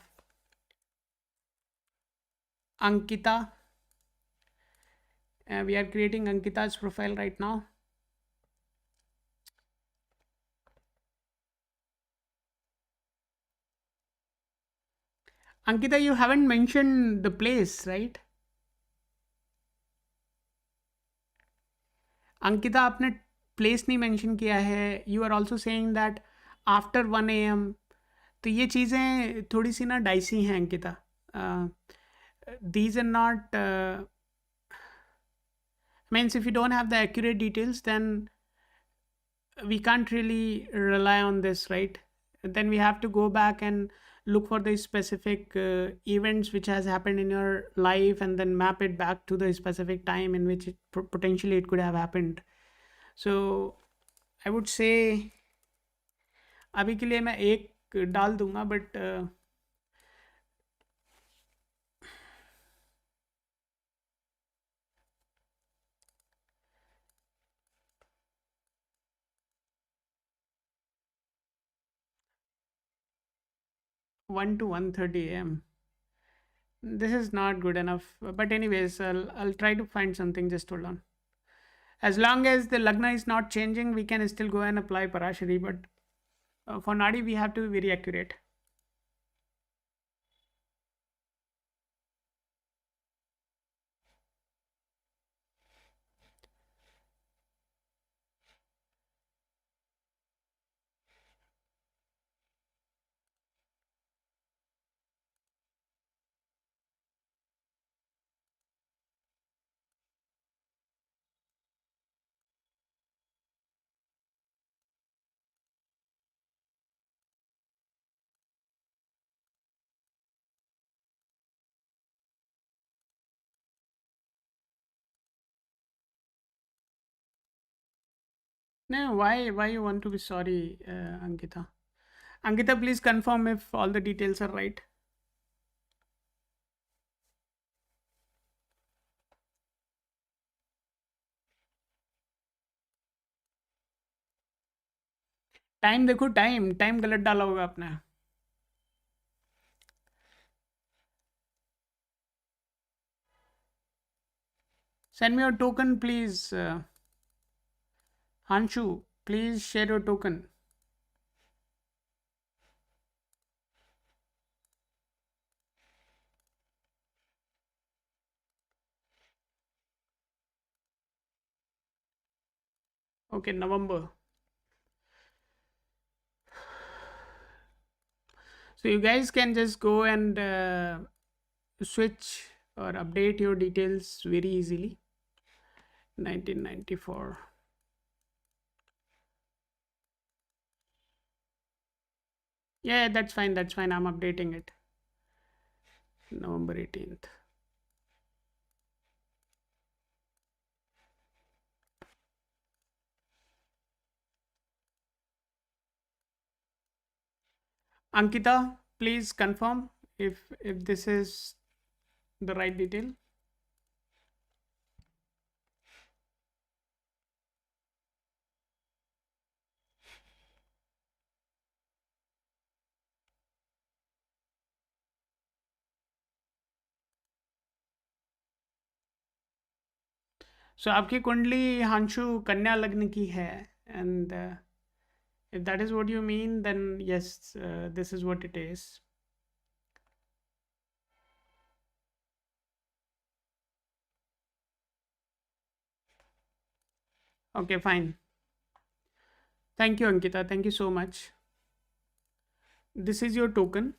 Ankita, we are creating Ankita's profile right now. Ankita, you haven't mentioned the place, right? Ankita, आपने place नहीं mention किया है. You are also saying that after 1 AM. तो ये चीज़ें थोड़ी सी ना dicey हैं Ankita. These are not means if you don't have the accurate details, then we can't really rely on this, right? Then we have to go back and look for the specific events which has happened in your life and then map it back to the specific time in which potentially it could have happened. So I would say अभी के लिए मैं एक डाल दूंगा, but 1 to 1:30 a.m. This is not good enough. But anyways, I'll try to find something. Just hold on. As long as the lagna is not changing, we can still go and apply Parashari. But for Nadi, we have to be very accurate. No, why you want to be sorry, Ankita? Ankita, please confirm if all the details are right. Time देखो, time time गलत डाला होगा आपने. Send me your token, please. Hanshu, please share your token. Okay, November. So you guys can just go and switch or update your details very easily. 1994. Yeah, that's fine. That's fine. I'm updating it. November 18th. Ankita, please confirm if this is the right detail. So आपकी कुंडली हांशु कन्या लग्न की है, and if that is what you mean, then yes, this is what it is. Okay, fine. Thank you, Ankita. Thank you so much. This is your token.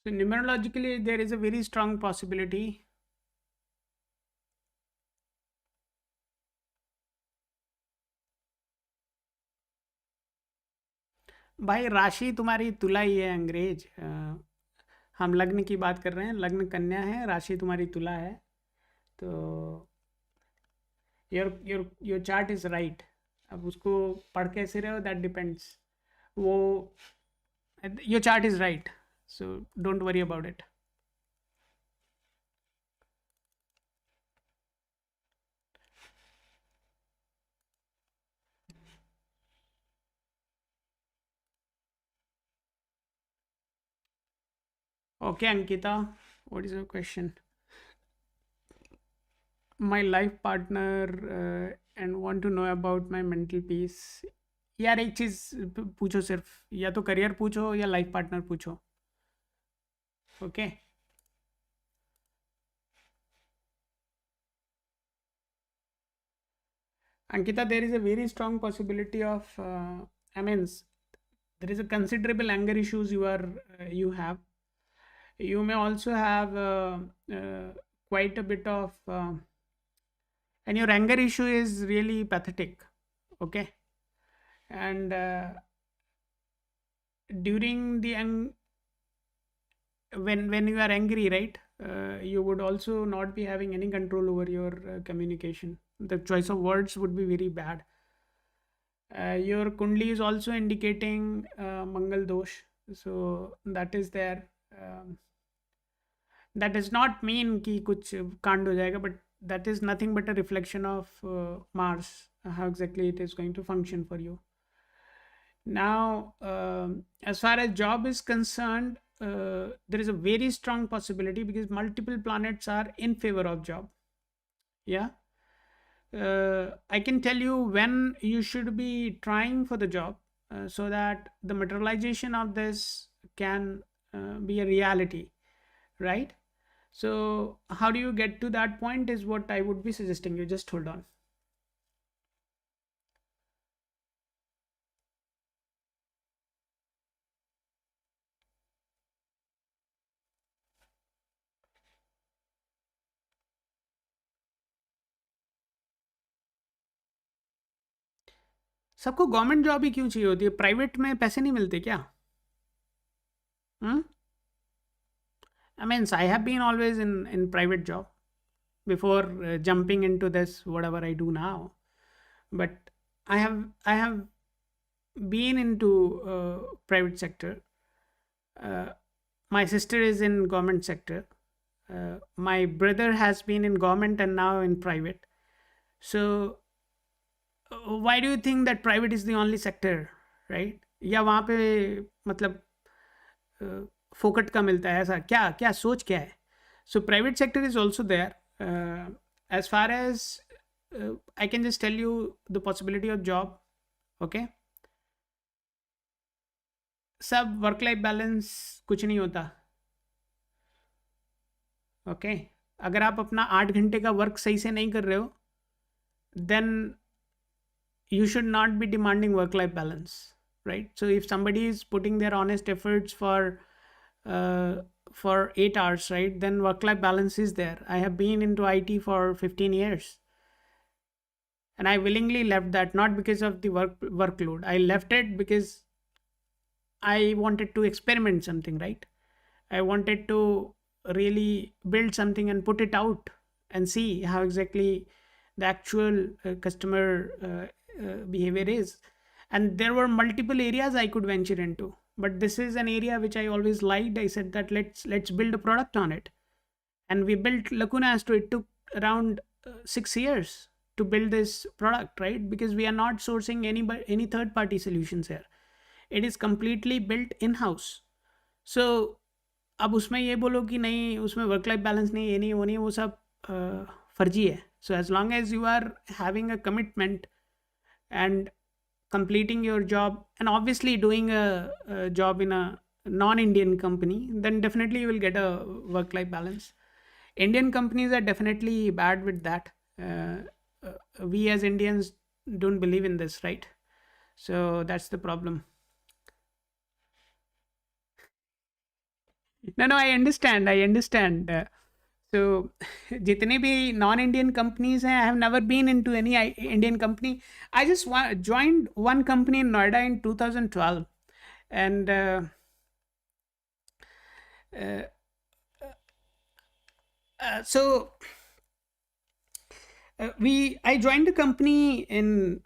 So numerologically, there is a very strong possibility. भाई राशि तुम्हारी तुला ही है अंग्रेज. हम लग्न की बात कर रहे हैं. लग्न कन्या है, राशि तुम्हारी तुला है. तो योर चार्ट इज राइट. अब उसको पढ़ कैसे रहे हो, दैट डिपेंड्स. वो your chart is right, so don't worry about it. Okay, Ankita, what is your question? My life partner and want to know about my mental peace. यार एक चीज़ पूछो, सिर्फ या तो करियर पूछो या लाइफ पार्टनर पूछो. Okay. Ankita, there is a very strong possibility of, I mean, there is a considerable anger issues you have. You may also have quite a bit of, and your anger issue is really pathetic. Okay. And during the when you are angry, right, you would also not be having any control over your communication. The choice of words would be very bad. Your kundli is also indicating Mangal dosh, so that is there. Um, that does not mean कि कुछ कांड हो जाएगा, but that is nothing but a reflection of Mars, how exactly it is going to function for you. Now, as far as job is concerned, there is a very strong possibility because multiple planets are in favor of job. Yeah. I can tell you when you should be trying for the job, so that the materialization of this can be a reality, right? So, how do you get to that point is what I would be suggesting you. Just hold on. सबको government job ही क्यों चाहिए होती है? Private में पैसे नहीं मिलते क्या? Hmm? I mean, I have been always in private job before jumping into this whatever I do now. But I have been into private sector. Uh, my sister is in government sector. My brother has been in government and now in private. So why do you think that private is the only sector, right? या वहाँ पे मतलब फोकट का मिलता है, ऐसा क्या क्या सोच क्या है? So private sector is also there. As far as I can just tell you the possibility of job. Okay. सब वर्क लाइफ बैलेंस कुछ नहीं होता. ओके. अगर आप अपना 8 घंटे का वर्क सही से नहीं कर रहे हो, then you should not be demanding work life balance, right? So if somebody is putting their honest efforts uh, for 8 hours, right, then work life balance is there. I have been into IT for 15 years and I willingly left that, not because of the workload. I left it because I wanted to experiment something, right? I wanted to really build something and put it out and see how exactly the actual customer behavior is. And there were multiple areas I could venture into, but this is an area which I always liked. I said that let's build a product on it, and we built Lacuna Astro. It took around 6 years to build this product, right? Because we are not sourcing any third party solutions here. It is completely built in house. So अब उसमें ये बोलो कि नहीं उसमें work life balance नहीं, ये नहीं, वो नहीं, वो सब फर्जी है. So as long as you are having a commitment and completing your job and obviously doing a job in a non-Indian company, then definitely you will get a work-life balance. Indian companies are definitely bad with that. We as Indians don't believe in this, right? So that's the problem. No, I understand. So जितने भी non Indian companies हैं, I have never been into any Indian company. I just joined one company in Noida in 2012 and so I joined a company in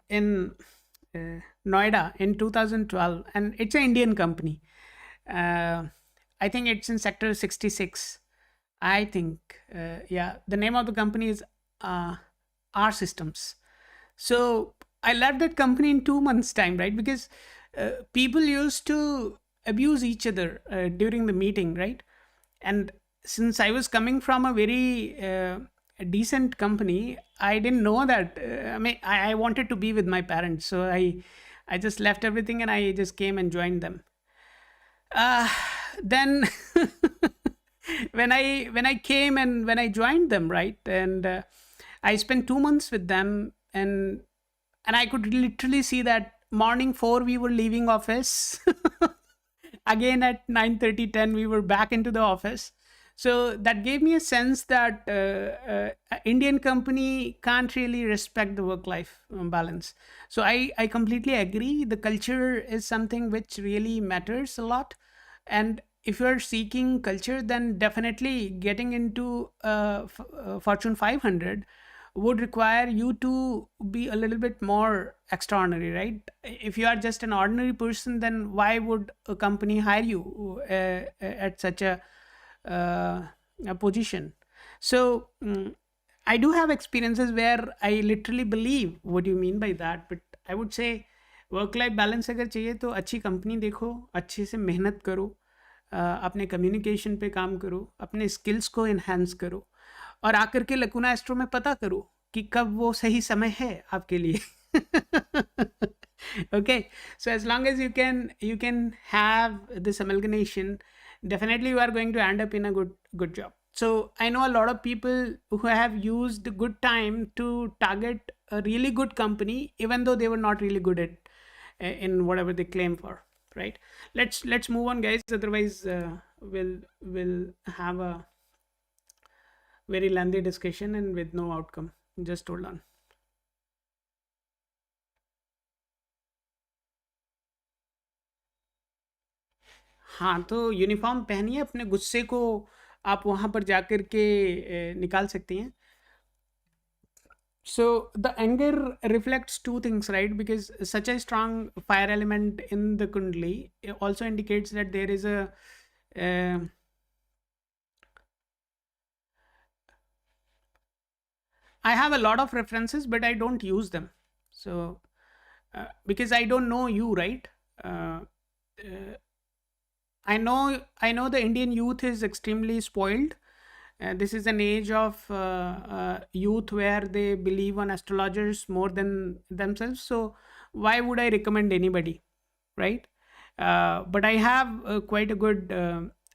Noida in 2012 and it's an Indian company. I think it's in sector 66. I think, yeah, the name of the company is R Systems. So I left that company in 2 months' time, right? Because people used to abuse each other during the meeting, right? And since I was coming from a very decent company, I didn't know that. I mean, I wanted to be with my parents, so I just left everything and I just came and joined them. Then when I came and when I joined them, right, and I spent 2 months with them, and I could literally see that morning 4 we were leaving office. Again at 9:30, 10 we were back into the office. So that gave me a sense that Indian company can't really respect the work-life balance. So I completely agree. The culture is something which really matters a lot. And if you're seeking culture, then definitely getting into Fortune 500 would require you to be a little bit more extraordinary, right? If you are just an ordinary person, then why would a company hire you at such a position? So I do have experiences where I literally believe what you mean by that, but I would say work life balance अगर चाहिए तो अच्छी company देखो, अच्छे से मेहनत करो, अपने कम्युनिकेशन पे काम करो, अपने स्किल्स को इन्हेंस करो, और आकर के लकुना एस्ट्रो में पता करो कि कब वो सही समय है आपके लिए. Okay, so as long as you can have this amalgamation, definitely you are going to end up in a good job. So I know a lot of people who have used good time to target a really good company even though they were not really good at in whatever they claim for, right? Let's move on, guys, otherwise we'll have a very lengthy discussion and with no outcome. Just hold on. हाँ, तो uniform पहनिए, अपने गुस्से को आप वहाँ पर जाकर के निकाल सकती हैं. So the anger reflects two things, right? Because such a strong fire element in the kundli also indicates that there is a uh, I have a lot of references, but I don't use them. So because I don't know you, right? Uh, uh, I know the Indian youth is extremely spoiled. This is an age of youth where they believe on astrologers more than themselves. So why would I recommend anybody, right? But I have quite a good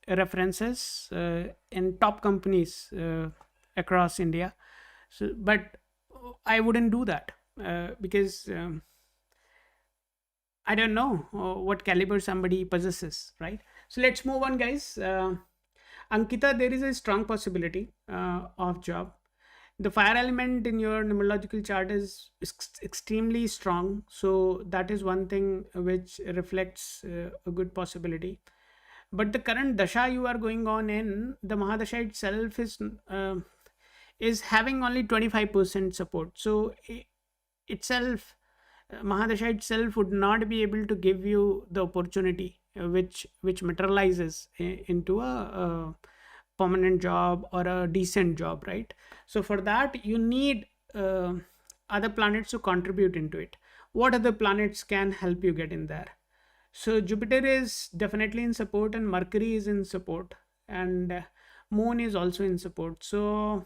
references in top companies across India. So, but I wouldn't do that because I don't know what caliber somebody possesses, right? So let's move on, guys. Ankita, there is a strong possibility of job. The fire element in your numerological chart is extremely strong, so that is one thing which reflects a good possibility. But the current dasha you are going on in, the Mahadasha itself is having only 25% support. So itself, Mahadasha itself would not be able to give you the opportunity which materializes into a permanent job or a decent job, right? So for that you need other planets to contribute into it. What other planets can help you get in there? So Jupiter is definitely in support, and Mercury is in support, and Moon is also in support. So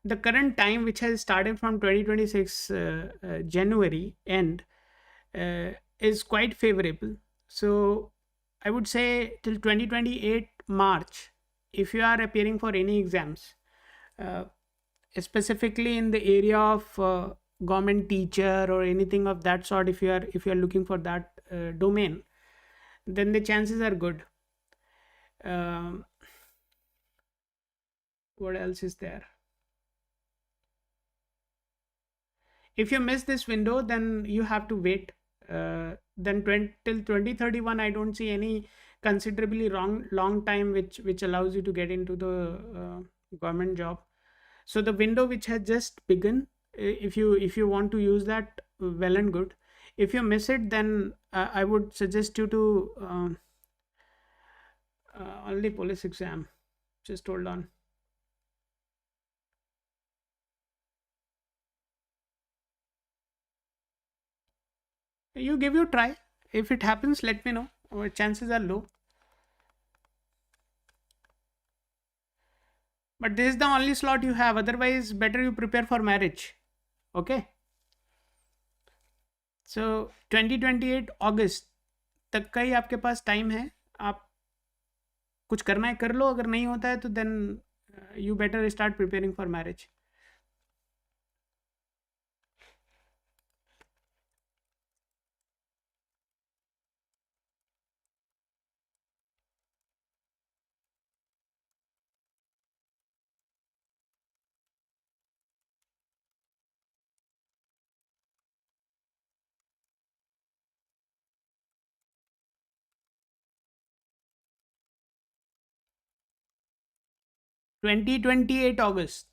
the current time, which has started from 2026 January end, is quite favorable. So I would say till 2028 March, if you are appearing for any exams, uh, specifically in the area of government teacher or anything of that sort, if you are looking for that domain, then the chances are good. Um, what else is there? If you miss this window, then you have to wait. Then till 2031, I don't see any considerably long time which allows you to get into the government job. So the window which has just begun, if you want to use that, well and good. If you miss it, then I would suggest you to only police exam. Just hold on. You give your try. If it happens, let me know. Chances are low. But this is the only slot you have. Otherwise, better you prepare for marriage. Okay. So 2028 अगस्त तक का ही आपके पास time है. आप कुछ करना है कर लो, अगर नहीं होता है तो then you better start preparing for marriage. 2028 August.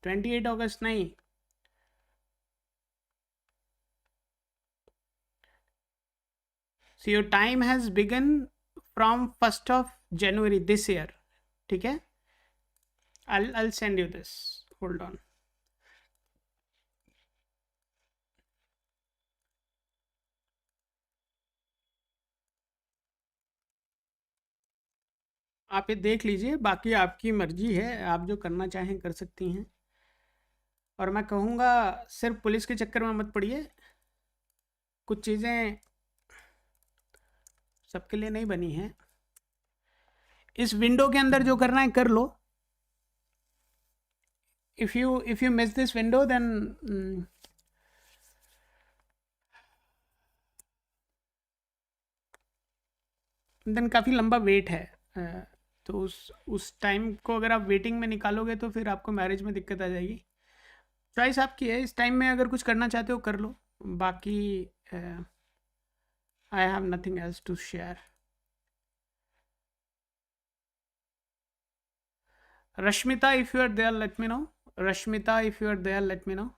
28 अगस्त नहीं, so your time has begun from 1st of January this year. ठीक है, I'll send you this, hold on. आप ये देख लीजिए, बाकी आपकी मर्जी है, आप जो करना चाहें कर सकती हैं। और मैं कहूँगा सिर्फ पुलिस के चक्कर में मत पड़िए, कुछ चीज़ें सबके लिए नहीं बनी हैं। इस विंडो के अंदर जो करना है कर लो। if you miss this window then काफ़ी लंबा वेट है। तो उस टाइम को अगर आप वेटिंग में निकालोगे तो फिर आपको मैरिज में दिक्कत आ जाएगी। चॉइस आपकी है, इस टाइम में अगर कुछ करना चाहते हो कर लो, बाकी I have nothing else to share. Rashmita, if you are there let me know. Rashmita, if you are there let me know.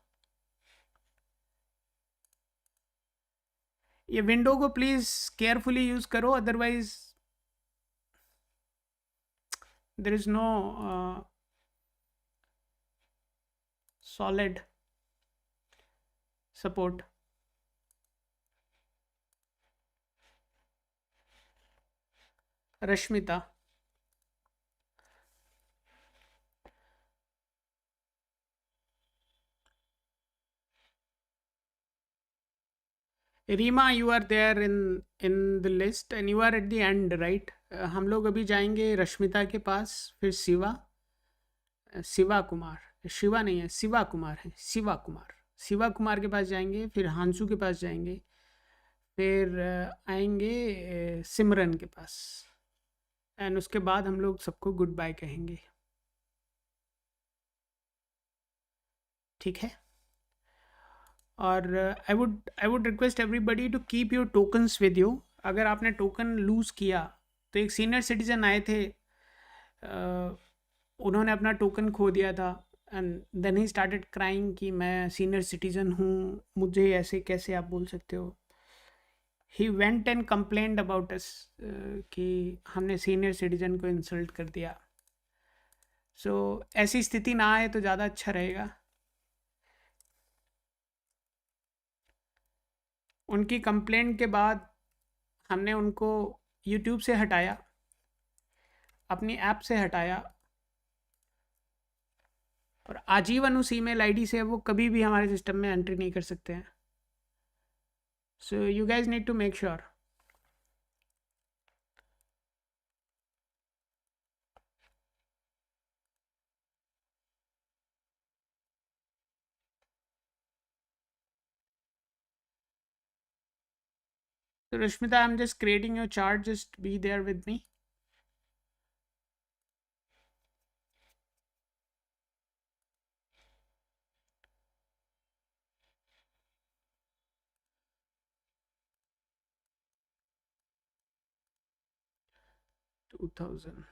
ये विंडो को प्लीज केयरफुली यूज करो, otherwise there is no solid support. Rashmita, Reema, you are there in the list and you are at the end right. हम लोग अभी जाएंगे रश्मिता के पास, फिर शिवा कुमार, शिवा नहीं है, शिवा कुमार है, शिवा कुमार के पास जाएंगे, फिर हांसू के पास जाएंगे, फिर आएंगे सिमरन के पास, एंड उसके बाद हम लोग सबको गुड बाय कहेंगे। ठीक है, और I would request everybody to keep your tokens with you. अगर आपने टोकन लूज़ किया, तो एक सीनियर सिटीजन आए थे, उन्होंने अपना टोकन खो दिया था, and then he started crying कि मैं सीनियर सिटीजन हूँ, मुझे ऐसे कैसे आप बोल सकते हो। He went and complained about us कि हमने सीनियर सिटीजन को इंसल्ट कर दिया। सो ऐसी स्थिति ना आए तो ज़्यादा अच्छा रहेगा। उनकी कंप्लेंट के बाद हमने उनको यूट्यूब से हटाया, अपनी ऐप से हटाया, और आजीवन उस ईमेल आईडी से वो कभी भी हमारे सिस्टम में एंट्री नहीं कर सकते हैं। So you guys need to make sure. So Rashmita, I'm just creating your chart, just be there with me. $2,000.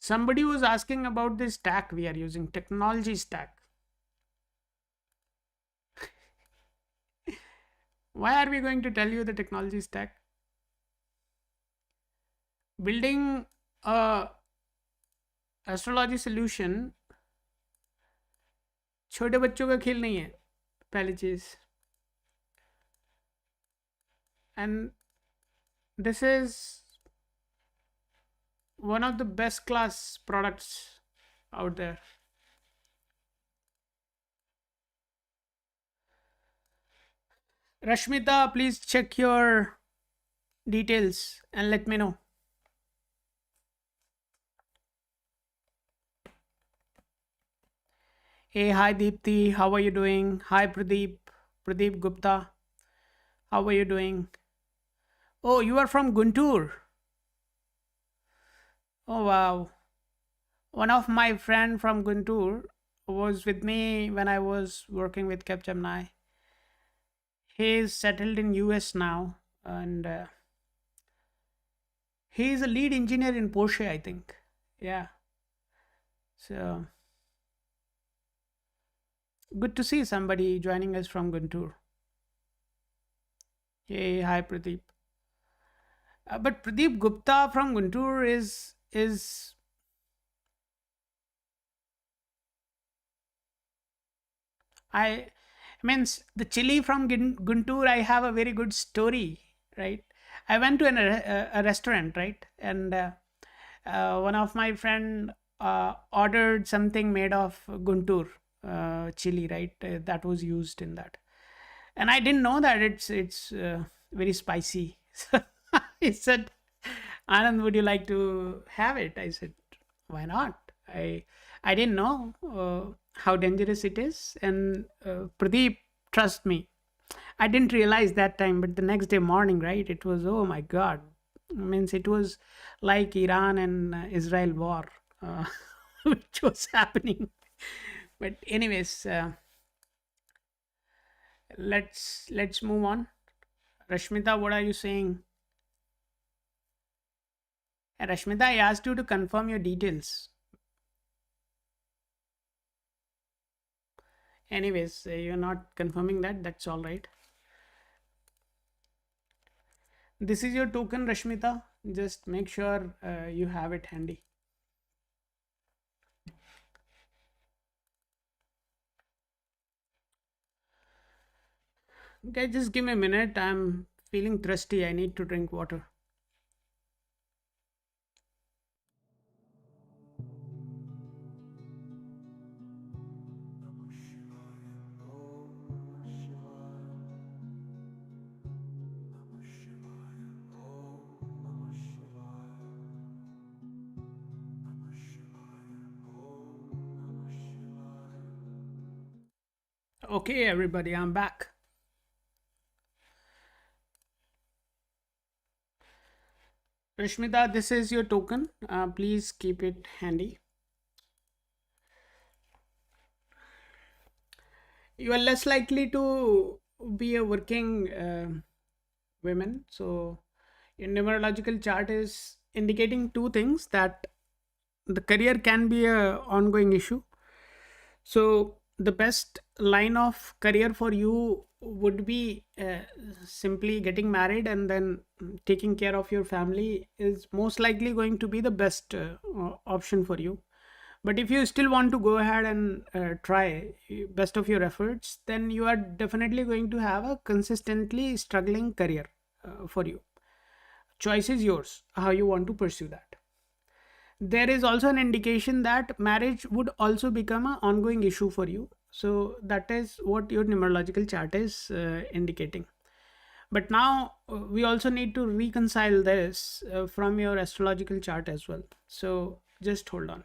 Somebody was asking about this stack we are using, technology stack. Why are we going to tell you the technology stack? Building a astrology solution छोटे बच्चों का खेल नहीं है, पहली चीज। And this is one of the best class products out there. Rashmita, please check your details and let me know. Hey, hi Deepthi, how are you doing? Hi Pradeep Gupta, how are you doing? Oh, you are from Guntur. Oh wow, one of my friend from Guntur was with me when I was working with Capgemini. He is settled in US now, and He is a lead engineer in Porsche, I think. Yeah. So good to see somebody joining us from Guntur. Hey, hi Pradeep. But Pradeep Gupta from Guntur is I means the chili from Guntur. I have a very good story, right? I went to a restaurant, right, and one of my friend ordered something made of Guntur chili, right? That was used in that, and I didn't know that it's very spicy. So he said, "Anand, would you like to have it?" I said, "Why not?" I didn't know how dangerous it is, and Pradeep, trust me, I didn't realize that time, but the next day morning, right? It was, oh my God, means it was like Iran and Israel war, uh, which was happening. But anyways, let's move on. Rashmita, what are you saying? Rashmita, I asked you to confirm your details. Anyways, you're not confirming that. That's all right. This is your token, Rashmita. Just make sure you have it handy. Okay, just give me a minute. I'm feeling thirsty. I need to drink water. Okay, everybody, I'm back. Rashmita, this is your token. Please keep it handy. You are less likely to be a working woman. So, your numerological chart is indicating two things, that the career can be a ongoing issue. So the best line of career for you would be simply getting married and then taking care of your family is most likely going to be the best option for you. But if you still want to go ahead and try best of your efforts, then you are definitely going to have a consistently struggling career for you. Choice is yours, how you want to pursue that. There is also an indication that marriage would also become an ongoing issue for you. So that is what your numerological chart is indicating. But now we also need to reconcile this from your astrological chart as well. So just hold on.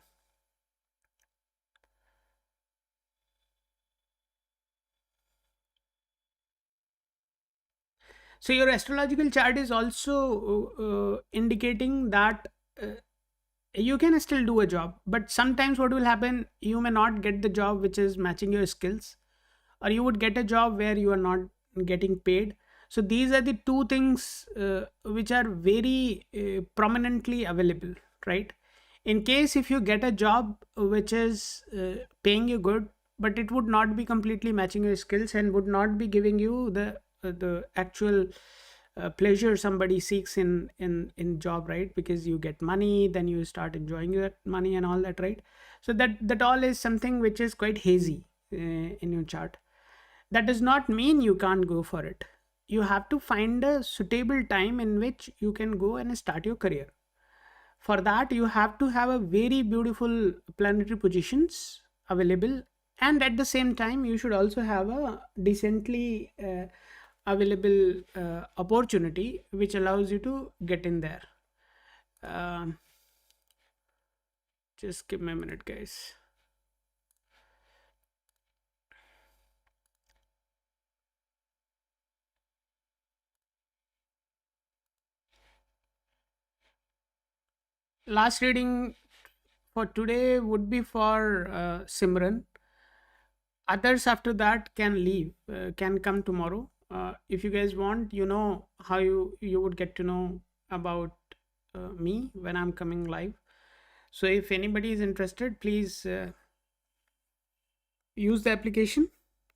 So your astrological chart is also indicating that uh, you can still do a job, but sometimes what will happen, you may not get the job which is matching your skills, or you would get a job where you are not getting paid. So these are the two things which are very prominently available, right? In case if you get a job which is paying you good, but it would not be completely matching your skills and would not be giving you the actual pleasure somebody seeks in job, right? Because you get money, then you start enjoying that money and all that, right? So that all is something which is quite hazy in your chart. That does not mean you can't go for it. You have to find a suitable time in which you can go and start your career. For that, you have to have a very beautiful planetary positions available, and at the same time, you should also have a decently available opportunity which allows you to get in there. Um, just give me a minute, guys. Last reading for today would be for Simran. Others after that can leave, can come tomorrow. If you guys want, you know how you would get to know about me when I'm coming live. So if anybody is interested, please use the application.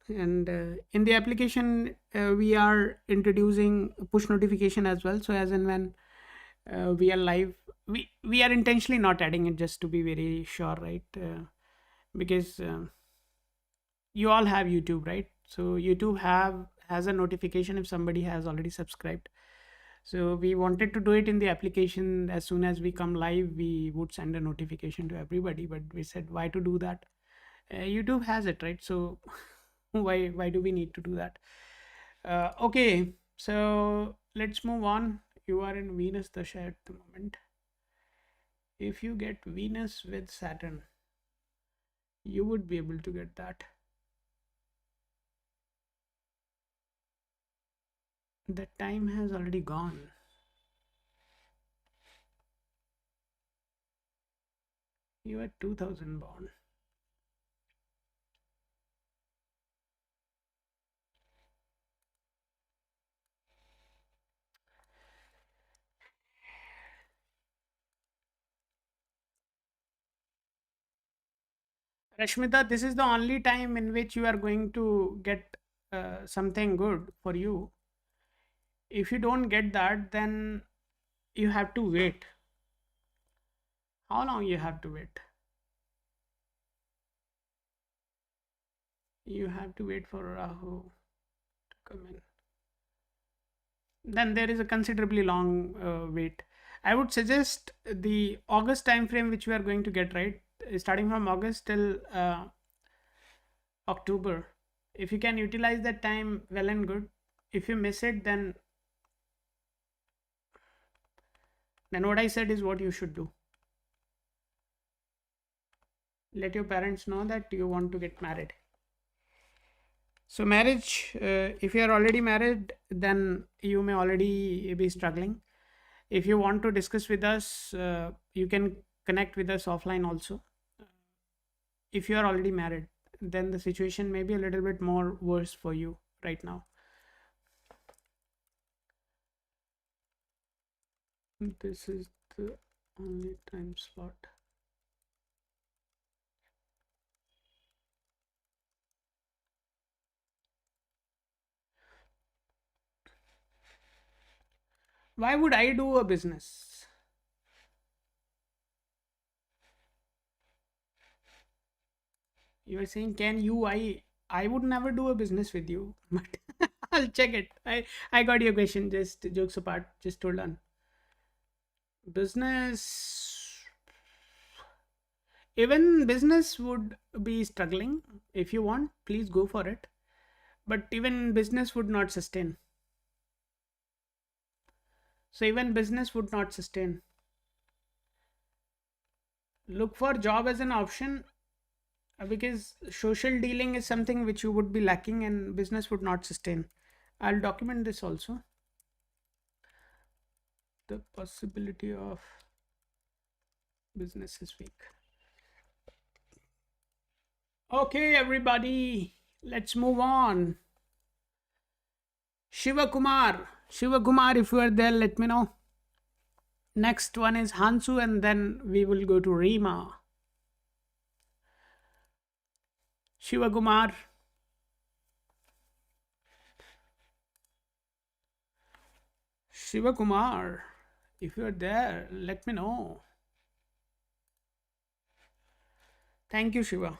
And in the application, we are introducing push notification as well. So as and when we are live, we are intentionally not adding it, just to be very sure, right? Because you all have YouTube, right? So YouTube have has a notification if somebody has already subscribed. So we wanted to do it in the application. As soon as we come live, we would send a notification to everybody, but we said, why to do that? YouTube has it, right? So why do we need to do that? Okay, so let's move on. You are in Venus Dasha at the moment. If you get Venus with Saturn, you would be able to get that. The time has already gone. You are 2000 born. Rashmita, this is the only time in which you are going to get something good for you. If you don't get that, then you have to wait. How long you have to wait? You have to wait for Rahu to come in. Then there is a considerably long wait. I would suggest the August time frame which we are going to get, right, starting from August till October. If you can utilize that time, well and good. If you miss it, then what I said is what you should do. Let your parents know that you want to get married. So marriage, if you are already married, then you may already be struggling. If you want to discuss with us, you can connect with us offline also. If you are already married, then the situation may be a little bit more worse for you right now. This is the only time slot. Why would I do a business? You are saying, can you? I would never do a business with you, but I'll check it. I got your question. Just jokes apart. Just hold on. Business, even business would be struggling. If you want, please go for it. But even business would not sustain. So even business would not sustain. Look for job as an option, because social dealing is something which you would be lacking and business would not sustain. I'll document this also. The possibility of business is weak. Okay, everybody, let's move on. Shiva Kumar. Shiva Kumar, if you are there, let me know. Next one is Hansu, and then we will go to Rima. Shiva Kumar. Shiva Kumar, if you are there, let me know. Thank you, Shiva.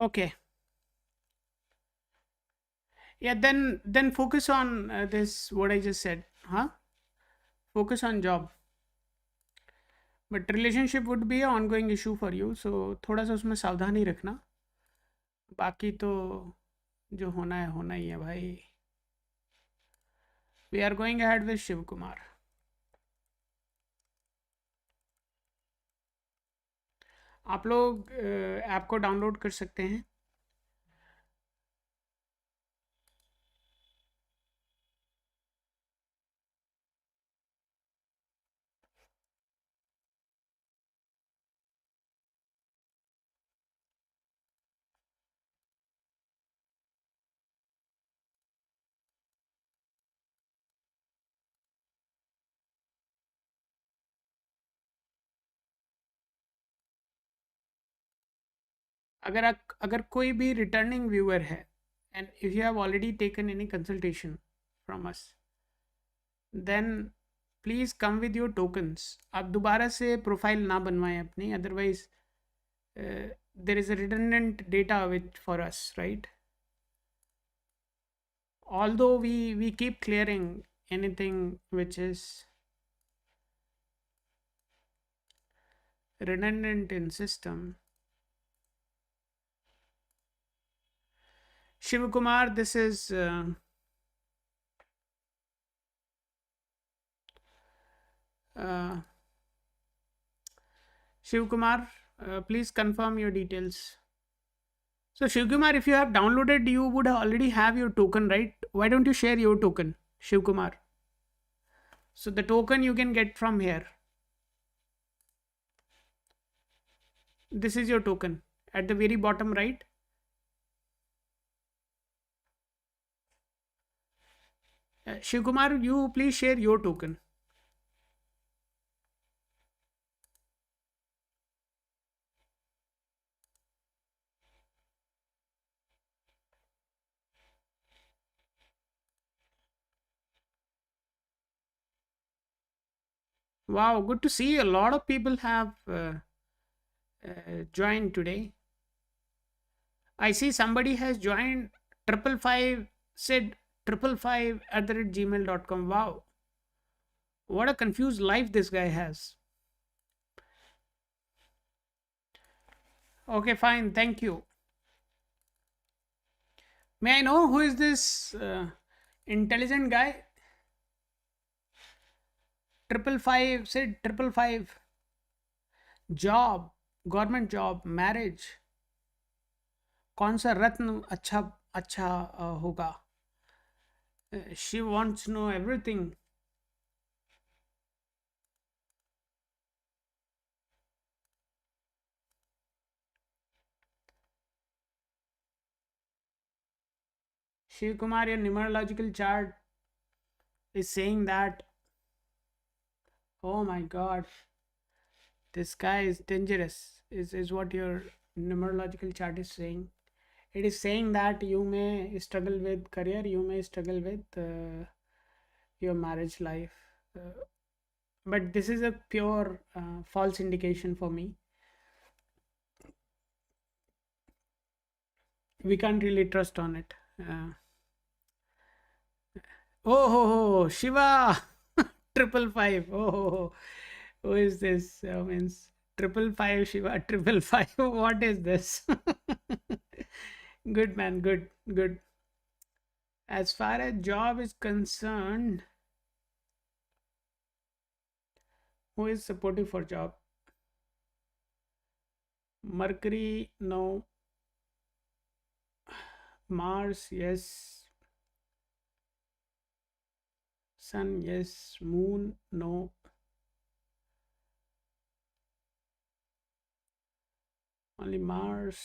Okay. Yeah, then focus on this what I just said. Huh? Focus on job. But relationship would be ongoing issue for you, so थोड़ा सा उसमें सावधानी रखना। बाकी तो जो होना ही है भाई। We are going ahead with Shiv Kumar. आप लोग ऐप को डाउनलोड कर सकते हैं। अगर कोई भी रिटर्निंग व्यूअर है and if you have already taken any consultation from us, then please come with your tokens. आप दोबारा से प्रोफाइल ना बनवाएं अपनी, otherwise there is a redundant data which for us, right? Although we keep clearing anything which is redundant in system. Shiv Kumar, this is uh, Shiv Kumar. Please confirm your details. So Shiv Kumar, if you have downloaded, you would already have your token, right? Why don't you share your token, Shiv Kumar? So the token you can get from here. This is your token at the very bottom right. Shiv Kumar, you please share your token. Wow, good to see a lot of people have joined today. I see somebody has joined 555, said 555 at the rate gmail.com. Wow, what a confused life this guy has. Okay, fine, thank you. May I know who is this intelligent guy? 555 said 555. Job, government job, marriage. कौन सा रत्न अच्छा अच्छा होगा? She wants to know everything. Shiv Kumar, your numerological chart is saying that, oh my god, this guy is dangerous, is what your numerological chart is saying. It is saying that you may struggle with career, you may struggle with your marriage life. But this is a pure false indication for me. We can't really trust on it. Oh, ho, ho, Shiva! 555. Oh, ho, ho. Who is this? Means 555 Shiva, 555. What is this? Good man, good, good. As far as job is concerned, who is supportive for job? Mercury, no. Mars, yes. Sun, yes. Moon, no. Only Mars.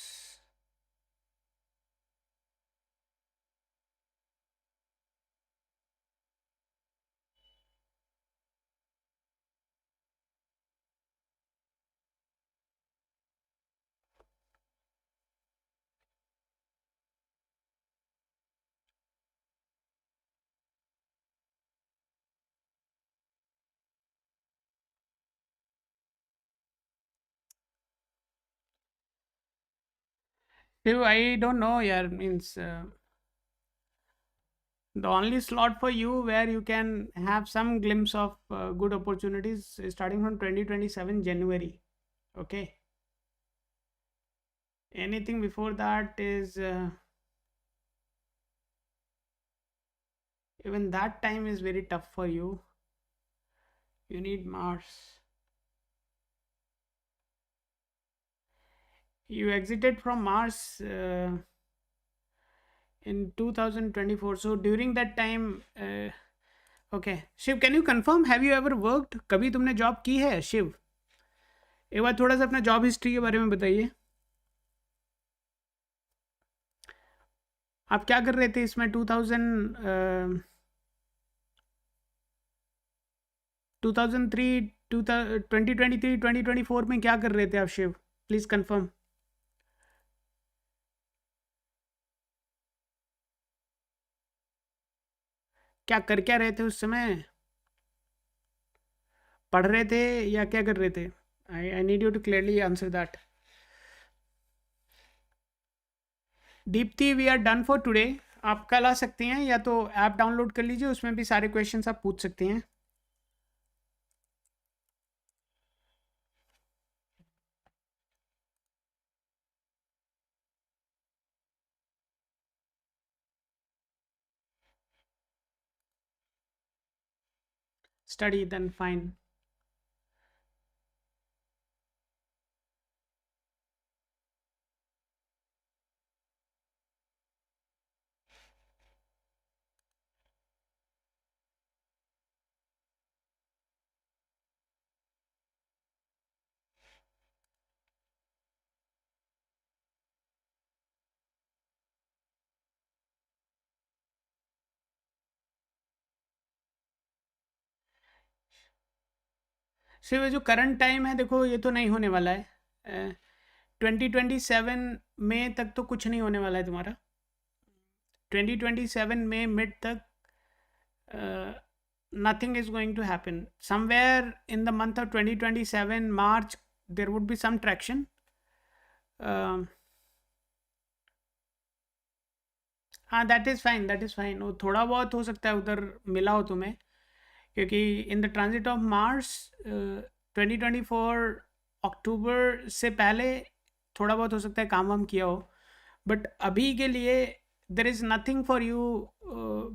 Shiv, I don't know, yeah, means the only slot for you where you can have some glimpse of good opportunities is starting from 2027 January. Okay. Anything before that is even that time is very tough for you. You need Mars. You exited from Mars in 2024. So during that time, okay. Shiv, can you confirm? Have you ever worked? कभी तुमने job की है शिव? एक बार थोड़ा सा अपना job history के बारे में बताइए. आप क्या कर रहे थे इसमें 2003 2023 2024 में क्या कर रहे थे आप शिव? Please confirm. क्या कर क्या रहे थे उस समय? पढ़ रहे थे या क्या कर रहे थे? I need you to clearly answer that. Deepti, we are done for today. आप कल आ सकती हैं या तो ऐप डाउनलोड कर लीजिए, उसमें भी सारे क्वेश्चंस आप पूछ सकती हैं. Study then fine. सिर्फ ये जो करंट टाइम है देखो, ये तो नहीं होने वाला है. 2027 मई तक तो कुछ नहीं होने वाला है तुम्हारा. 2027 में मिड तक nothing is going to happen. Somewhere in the month of 2027 March there would be some traction. हाँ, that is fine, that is fine. वो थोड़ा बहुत हो सकता है उधर मिला हो तुम्हें, क्योंकि in the transit of Mars 2024 अक्टूबर से पहले थोड़ा बहुत हो सकता है काम वाम किया हो. बट अभी के लिए there is nothing for you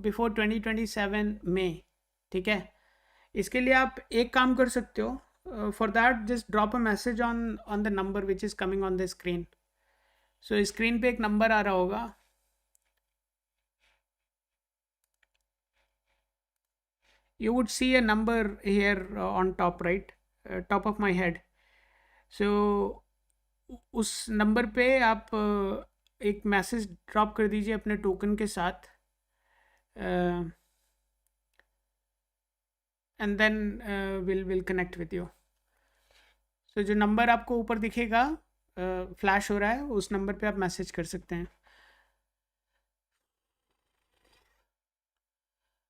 before 2027 में. ठीक है. इसके लिए आप एक काम कर सकते हो. For that just drop a message on on the number which is coming on the screen. So screen पे एक नंबर आ रहा होगा. You would see a number here on top, right? Top of my head. So उस number पे आप एक message drop कर दीजिए अपने टोकन के साथ, and then will connect with you. So जो नंबर आपको ऊपर दिखेगा फ्लैश हो रहा है, उस नंबर पे आप मैसेज कर सकते हैं.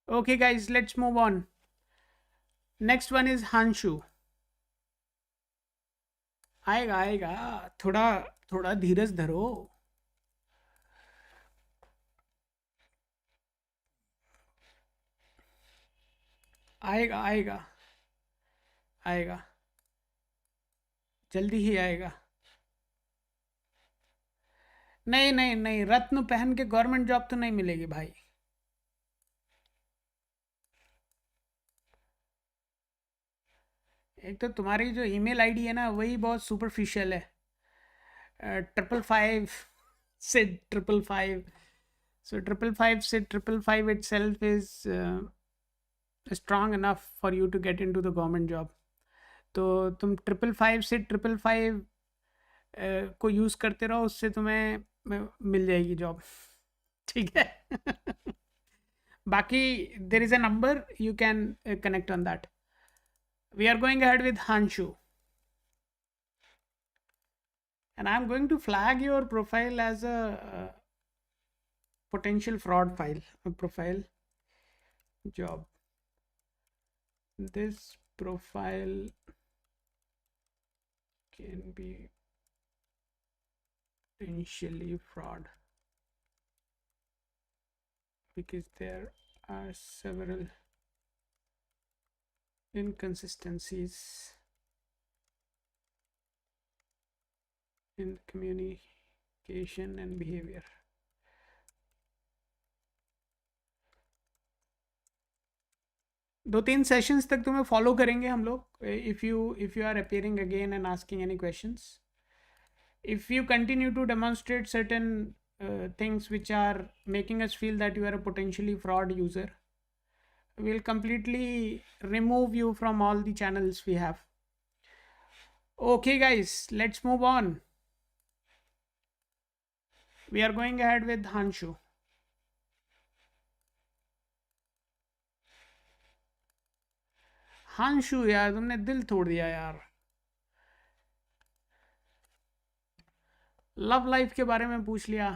Okay guys, let's move on. Next one is Hanshu. आएगा आएगा, थोड़ा थोड़ा धीरज धरो. आएगा आएगा आएगा, जल्दी ही आएगा. नहीं नहीं नहीं, रत्न पहन के गवर्नमेंट जॉब तो नहीं मिलेगी भाई. एक तो तुम्हारी जो ईमेल आईडी है ना, वही बहुत सुपरफिशियल है. 555 से 555. सो 555 से 555 itself is strong enough for you to get into the government job. तो तुम 555 से 555 को यूज़ करते रहो, उससे तुम्हें मिल जाएगी जॉब. ठीक है. बाकी देर is a number, you can connect on that. We are going ahead with Hanshu. And I'm going to flag your profile as a potential fraud file, a profile job. This profile can be potentially fraud because there are several inconsistencies in communication and behavior. दो तीन sessions तक तुम्हें follow करेंगे हम लोग if you are appearing again and asking any questions. If you continue to demonstrate certain things which are making us feel that you are a potentially fraud user, we'll completely remove you from all the channels we have. Okay guys, let's move on. We are going ahead with Hanshu. हांशु यार तुमने दिल तोड़ दिया यार. Love life के बारे में पूछ लिया.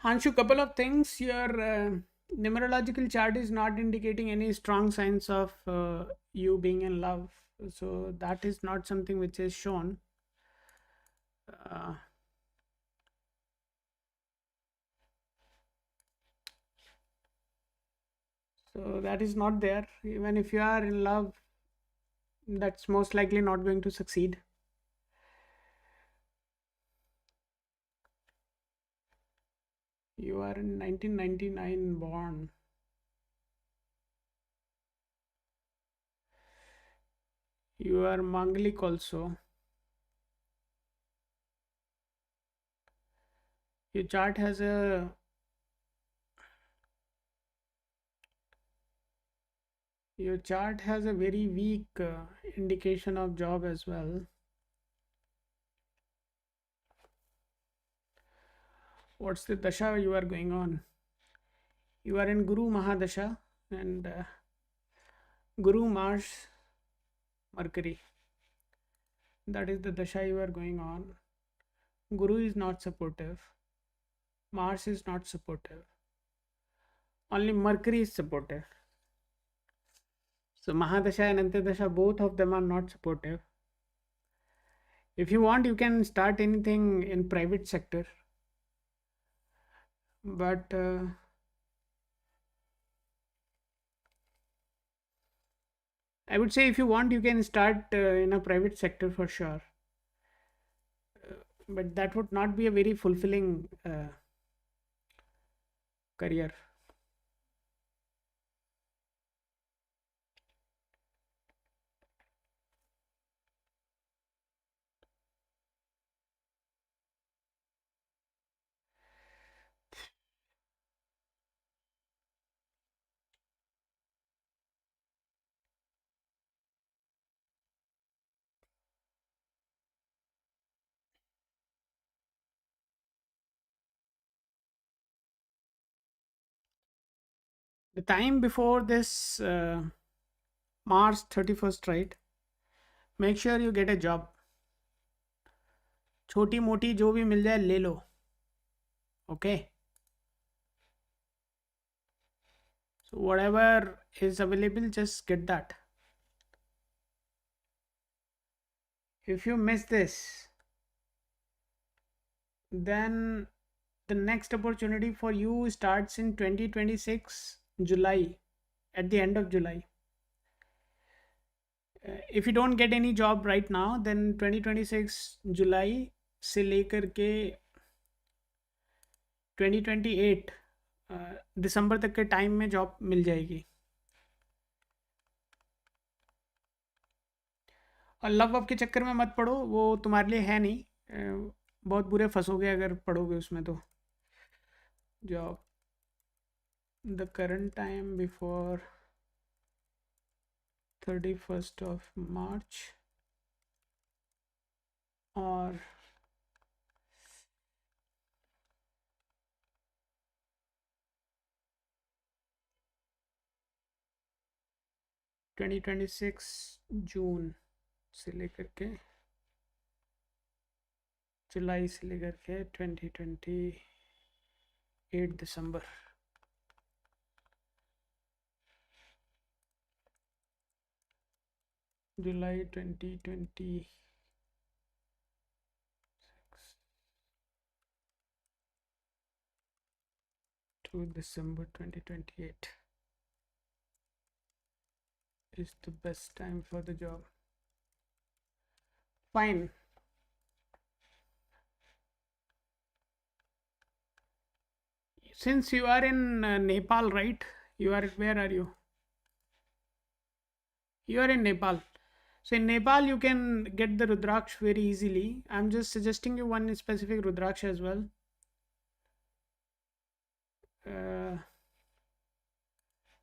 Hanshu, couple of things. Your numerological chart is not indicating any strong signs of you being in love. So that is not something which is shown. Uh, so that is not there. Even if you are in love, that's most likely not going to succeed. You are in 1999 born. You are Mangalik also. Your chart has a very weak indication of job as well. What's the dasha you are going on? You are in Guru Mahadasha and Guru Mars Mercury. That is the dasha you are going on. Guru is not supportive. Mars is not supportive. Only Mercury is supportive. So Mahadasha and Antardasha, both of them are not supportive. If you want, you can start anything in private sector. But I would say if you want, you can start in a private sector for sure. But that would not be a very fulfilling career. The time before this March 31st, right? Make sure you get a job. छोटी मोटी जो भी मिल जाए ले लो. Okay. So whatever is available, just get that. If you miss this, then the next opportunity for you starts in 2026 July, at the end of July. If you don't get any job right now, then 2026 July से लेकर के 2028 दिसंबर तक के time में job मिल जाएगी. और love up के चक्कर में मत पड़ो, वो तुम्हारे लिए है नहीं. बहुत बुरे फंसोगे अगर पढ़ोगे उसमें. तो job the current time before 31st of March or (2026 June से लेकर के जुलाई से लेकर के 2028 दिसंबर। जुलाई 2026 to December 2028 is the best time for the job. Fine. Since you are in Nepal, right? Where are you? You are in Nepal. So in Nepal, you can get the Rudraksh very easily. I'm just suggesting you one specific Rudraksh as well.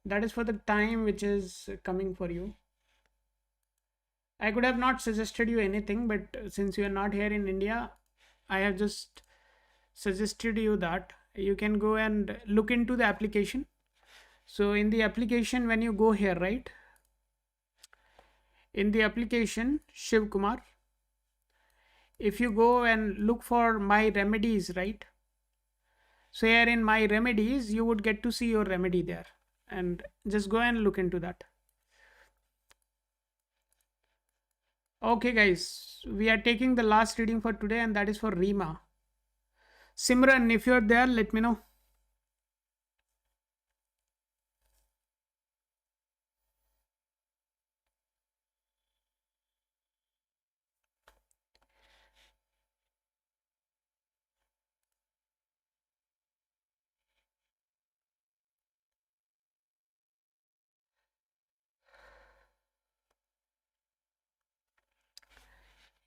That is for the time which is coming for you. I could have not suggested you anything, but since you are not here in India, I have just suggested you that you can go and look into the application. So in the application, when you go here, right? In the application, Shiv Kumar, if you go and look for my remedies, right? So here in my remedies, you would get to see your remedy there, and just go and look into that. Okay, guys, we are taking the last reading for today, and that is for Rima. Simran, if you're there, let me know.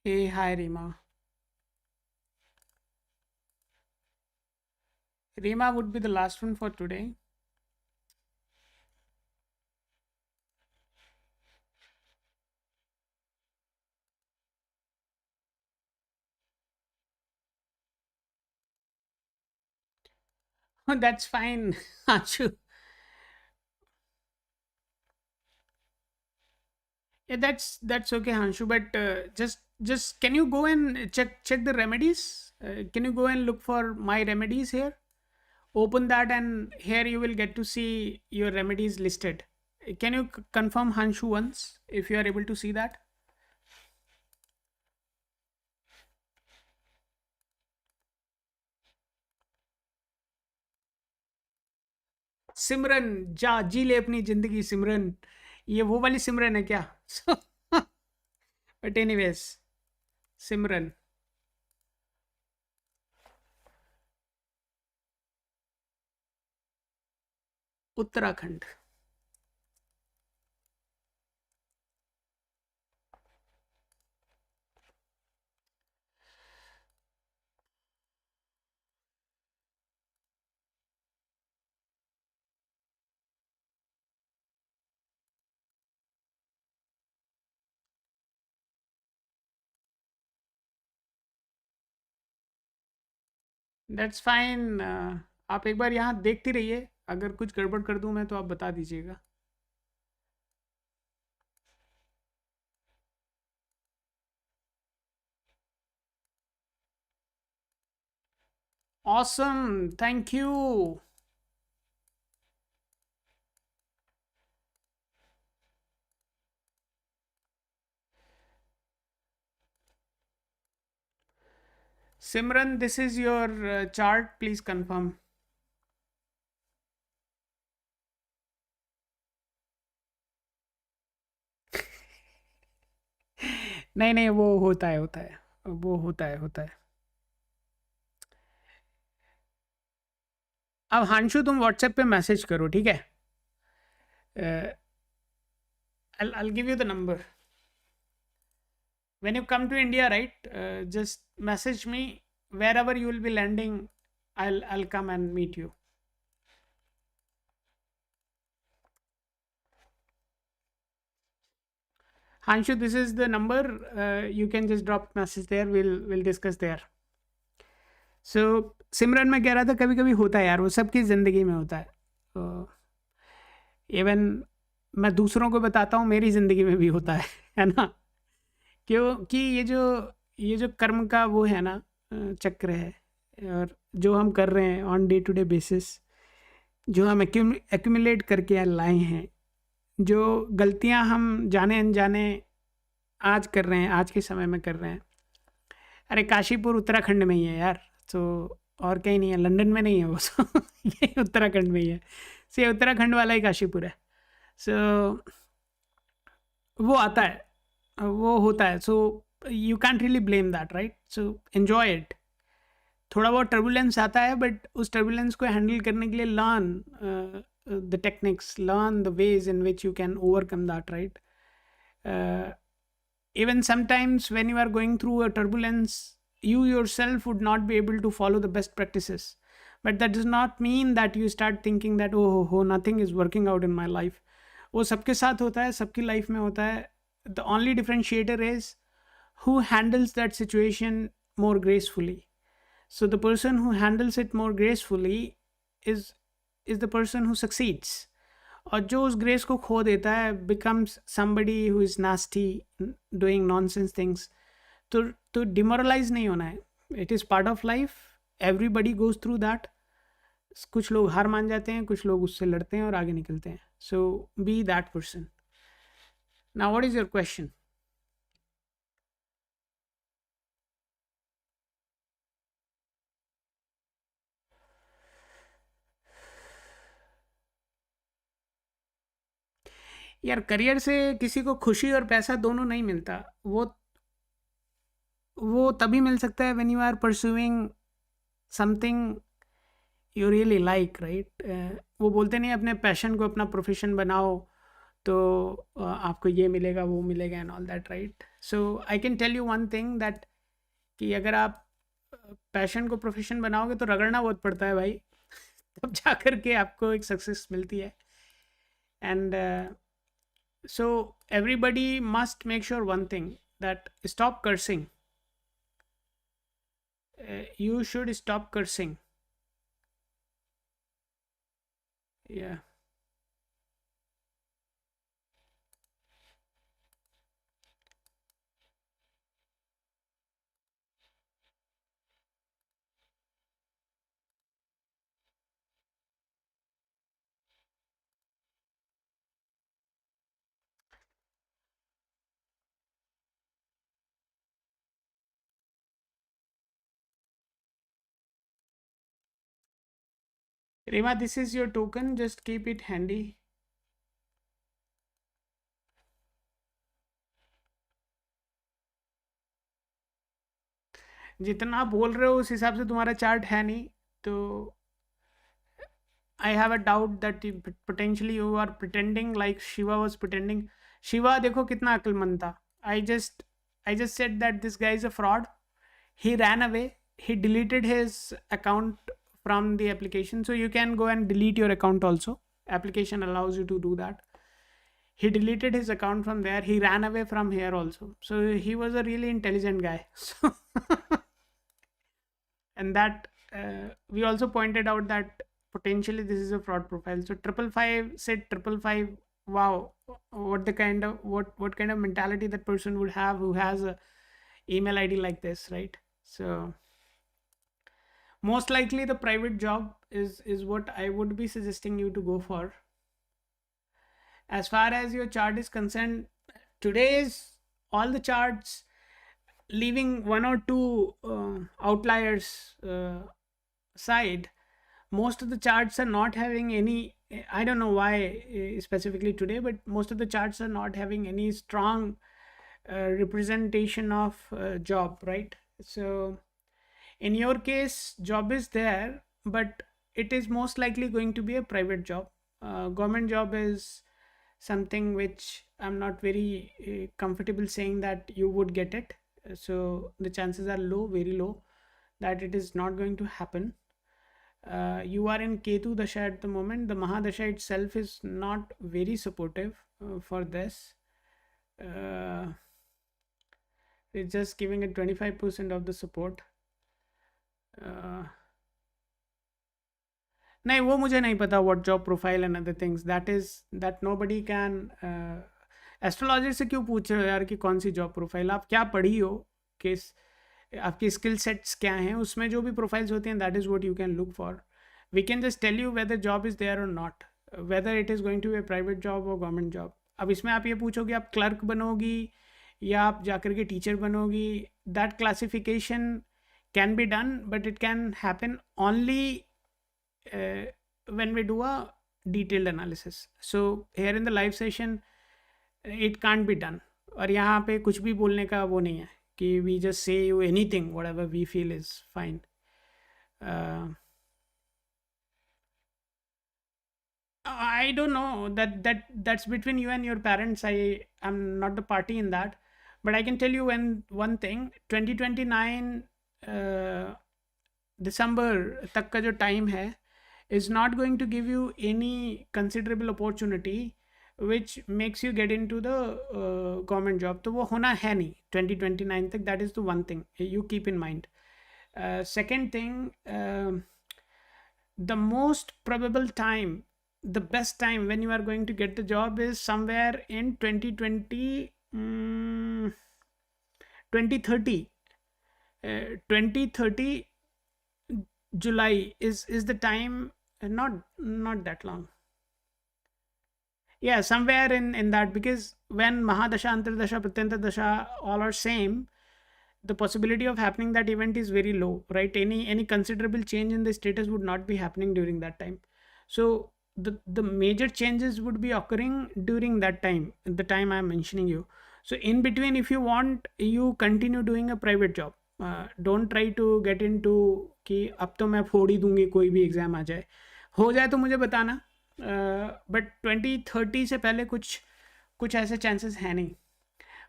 Hey, hi, Rima. Rima would be the last one for today. That's fine, Achu. Yeah, that's okay, Hanshu. But just can you go and check the remedies? Can you go and look for my remedies here? Open that, and here you will get to see your remedies listed. Can you confirm, Hanshu, once if you are able to see that? सिमरन, जा जी ले अपनी जिंदगी सिमरन। ये वो वाली सिमरन है क्या? But anyways, Simran. Uttarakhand. That's fine. आप एक बार यहाँ देखती रहिए, अगर कुछ गड़बड़ कर दूँ मैं तो आप बता दीजिएगा। Awesome, thank you. Simran, this is your chart. Please confirm. नहीं नहीं, वो होता है, वो होता है। अब हांशु तुम व्हाट्सएप पे मैसेज करो, ठीक है? I'll give you the number. When you come to India, right? Just message me wherever you will be landing. I'll come and meet you. Hanshu, this is the number. You can just drop message there. We'll discuss there. So सिमरन मैं कह रहा था, कभी कभी होता है यार, वो सबकी ज़िंदगी में होता है। इवन मैं दूसरों को बताता हूँ, मेरी ज़िंदगी में भी होता है ना? क्योंकि ये जो कर्म का वो है ना, चक्र है, और जो हम कर रहे हैं on day to day basis, जो हम एक्यूमुलेट करके लाए हैं, जो गलतियां हम जाने अनजाने आज कर रहे हैं, आज के समय में कर रहे हैं। अरे काशीपुर उत्तराखंड में ही है यार, तो और कहीं नहीं है, लंदन में नहीं है वो सो ये उत्तराखंड में ही है, से उत्तराखंड वाला ही काशीपुर है। सो वो आता है, वो होता है, so you can't really blame that, right? So enjoy it. थोड़ा बहुत टर्बुलेंस आता है, बट उस टर्बुलेंस को हैंडल करने के लिए learn the techniques, learn the ways in which you can overcome that, right? Even sometimes when you are going through a turbulence, you yourself would not be able to follow the best practices, but that does not mean that you start thinking that oh nothing is working out in my life. वो सबके साथ होता है, सबकी life में होता है. The only differentiator is who handles that situation more gracefully. So the person who handles it more gracefully is the person who succeeds. और जो उस ग्रेस को खो देता है becomes somebody who is nasty, doing nonsense things. तो demoralise नहीं होना है. It is part of life, everybody goes through that. कुछ लोग हार मान जाते हैं, कुछ लोग उससे लड़ते हैं और आगे निकलते हैं. So be that person. Now what is your question? यार करियर से किसी को खुशी और पैसा दोनों नहीं मिलता. वो तभी मिल सकता है when you are pursuing something you really like, right? वो बोलते नहीं अपने पैशन को अपना प्रोफेशन बनाओ तो आपको ये मिलेगा वो मिलेगा and all that, right? So I can tell you one thing that कि अगर आप पैशन को प्रोफेशन बनाओगे तो रगड़ना बहुत पड़ता है भाई. तब जा कर के आपको एक सक्सेस मिलती है. And so everybody must make sure one thing, that stop cursing. You should stop cursing. Yeah. Rima, this is your token, just keep it handy. जितना बोल रहे हो उस हिसाब से तुम्हारा चार्ट है नहीं, तो I have a doubt that potentially you are pretending like Shiva was pretending. Shiva देखो कितना अक्लमंद था. I just said that this guy is a fraud. He ran away. He deleted his account from the application. So you can go and delete your account also. Application allows you to do that. He deleted his account from there. He ran away from here also. So he was a really intelligent guy. And that we also pointed out that potentially this is a fraud profile. So 555 said 555. Wow, what kind of mentality that person would have who has a email ID like this, right? So most likely the private job is what I would be suggesting you to go for. As far as your chart is concerned, today's all the charts, leaving one or two outliers side, most of the charts are not having any, I don't know why specifically today, but most of the charts are not having any strong representation of job, right? So in your case, job is there, but it is most likely going to be a private job. Government job is something which I'm not very comfortable saying that you would get it. So the chances are low, very low, that it is not going to happen. You are in Ketu Dasha at the moment. The Mahadasha itself is not very supportive for this. It's just giving it 25% of the support. नहीं, वो मुझे नहीं पता what job profile and other things. That nobody can. Astrologer से क्यों पूछ रहे हो यार कि कौन सी जॉब प्रोफाइल, आप क्या पढ़ी हो, किस आपकी स्किल सेट्स क्या हैं, उसमें जो भी प्रोफाइल्स होते हैं, that is what you can look for. We can just tell you whether job is there or not, whether it is going to be a private job or government job. अब इसमें आप ये पूछोगे आप clerk बनोगी या आप जाकर के टीचर बनोगी, that classification can be done, but it can happen only when we do a detailed analysis. So here in the live session it can't be done. और यहाँ पे कुछ भी बोलने का वो नहीं है कि we just say you anything whatever we feel is fine. I don't know, that's between you and your parents. I am not the party in that, but I can tell you one thing. 2029 दिसंबर तक का जो time है is not going to give you any considerable opportunity which makes you get into the government job. तो वो होना है नहीं 2029 तक. that is the one thing you keep in mind. Second thing, the most probable time, the best time when you are going to get the job is somewhere in 2020, 2030. 2030 July is the time, not that long. Yeah, somewhere in that, because when Mahadasha, Antardasha, Pratyantardasha all are same, the possibility of happening that event is very low, right? Any considerable change in the status would not be happening during that time. So the major changes would be occurring during that time, the time I'm mentioning you. So in between, if you want, you continue doing a private job. Don't try to get into कि अब तो मैं फोड़ ही दूंगी कोई भी exam आ जाए. हो जाए तो मुझे बताना, बट 2030 से पहले कुछ कुछ ऐसे चांसेस हैं नहीं.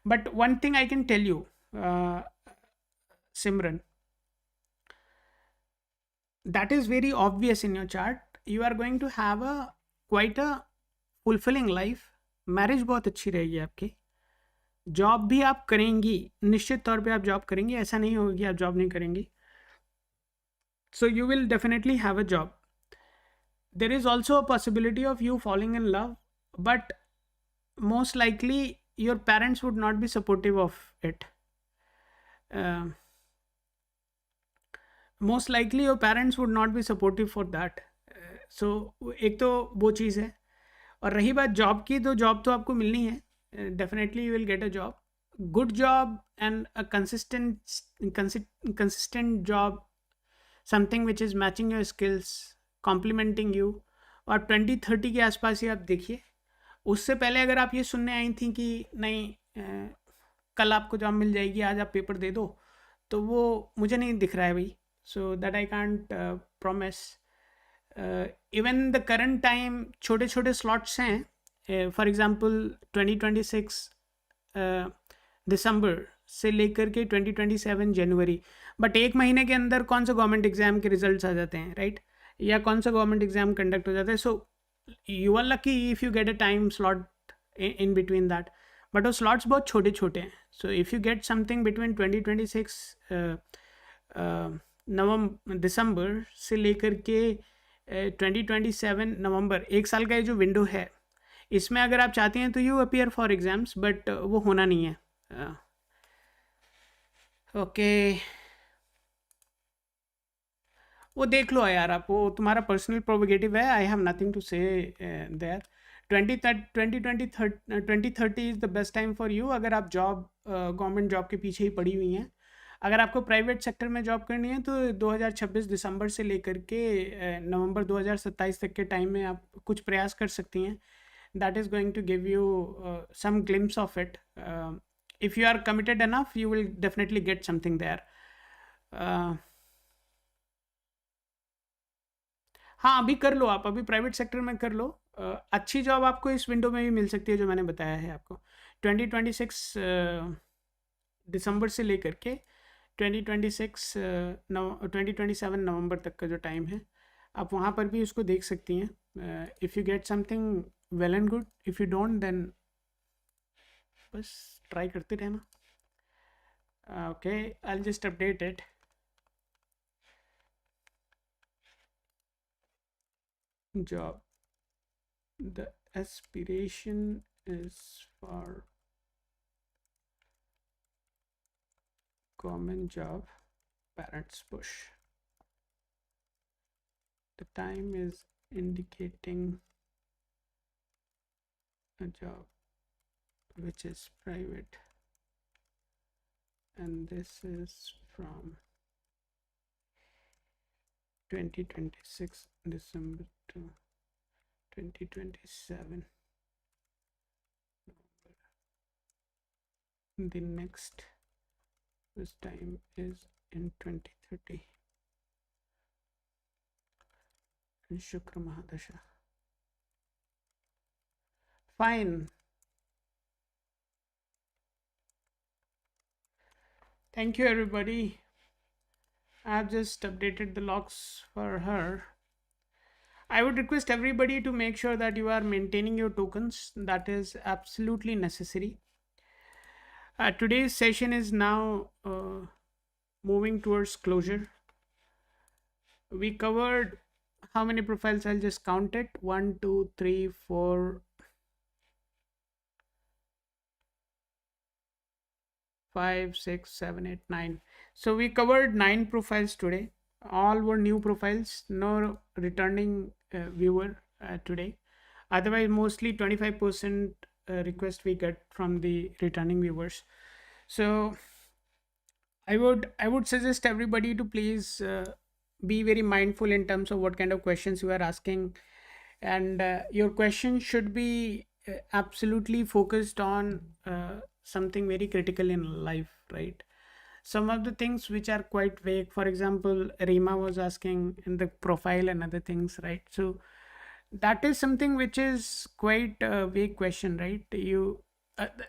But one thing I can tell you, Simran, that is very obvious in your chart. You are going to have a quite a fulfilling life. Marriage बहुत अच्छी रहेगी आपकी. जॉब भी आप करेंगी, निश्चित तौर पे आप जॉब करेंगी, ऐसा नहीं होगा कि आप जॉब नहीं करेंगी. So you will definitely have a job. There is also a possibility of you falling in love, but most likely your parents would not be supportive of it. Most likely your parents would not be supportive for that. So एक तो वो चीज़ है. और रही बात job की, तो job तो आपको मिलनी है. Definitely you will get a job, good job and a consistent job, something which is matching your skills, complementing you. और 2030 के आसपास ही आप देखिए. उससे पहले अगर आप ये सुनने आई थी कि नहीं कल आपको जॉब मिल जाएगी, आज आप पेपर दे दो, तो वो मुझे नहीं दिख रहा है भाई. सो that I can't promise. Even the current time छोटे छोटे स्लॉट्स हैं. फॉर एग्जांपल 2026 दिसंबर से लेकर के 2027 जनवरी, बट एक महीने के अंदर कौन सा गवर्नमेंट एग्जाम के रिजल्ट्स आ जाते हैं, राइट? या कौन सा गवर्नमेंट एग्जाम कंडक्ट हो जाता है. So you are lucky if you get a time slot in between that, but वो स्लॉट्स बहुत छोटे छोटे हैं. So if you get something between 2026 November December से लेकर के 2027 नवंबर, एक साल का ये जो विंडो है, इसमें अगर आप चाहते हैं तो you appear for exams, but वो होना नहीं है. ओके, वो देख लो यार, आप वो तुम्हारा पर्सनल प्रोविगेटिव है. I have nothing to say there. 2030 is the best time for you अगर आप जॉब गवर्नमेंट जॉब के पीछे ही पड़ी हुई हैं. अगर आपको प्राइवेट सेक्टर में जॉब करनी है तो 2026 दिसंबर से लेकर के नवंबर 2027 तक के टाइम में आप कुछ प्रयास कर सकती हैं. That is going to give you some glimpse of it. If you are committed enough you will definitely get something there. हाँ, अभी कर लो आप, अभी प्राइवेट सेक्टर में कर लो. अच्छी जॉब आपको इस विंडो में भी मिल सकती है जो मैंने बताया है आपको. 2026 दिसंबर से लेकर के 2026 2027 नवंबर तक का जो टाइम है, आप वहाँ पर भी उसको देख सकती हैं. If you get something well and good, if you don't then बस ट्राई करते रहना. Okay, I will just update it. Job, the aspiration is for government job, parents push. The time is indicating a job which is private, and this is from 2026 December to 2027. The next this time is in 2030. Shukra Mahadasha. Fine. Thank you, everybody. I've just updated the logs for her. I would request everybody to make sure that you are maintaining your tokens. That is absolutely necessary. Today's session is now moving towards closure. We covered how many profiles? I'll just count it. 1, 2, 3, 4, 5, 6, 7, 8, 9. So we covered 9 profiles today. All were new profiles, no returning viewer today. Otherwise, mostly 25% request we get from the returning viewers. So I would suggest everybody to please be very mindful in terms of what kind of questions you are asking, and your question should be absolutely focused on something very critical in life, right? Some of the things which are quite vague, for example, Rima was asking in the profile and other things, right? So that is something which is quite a vague question, right?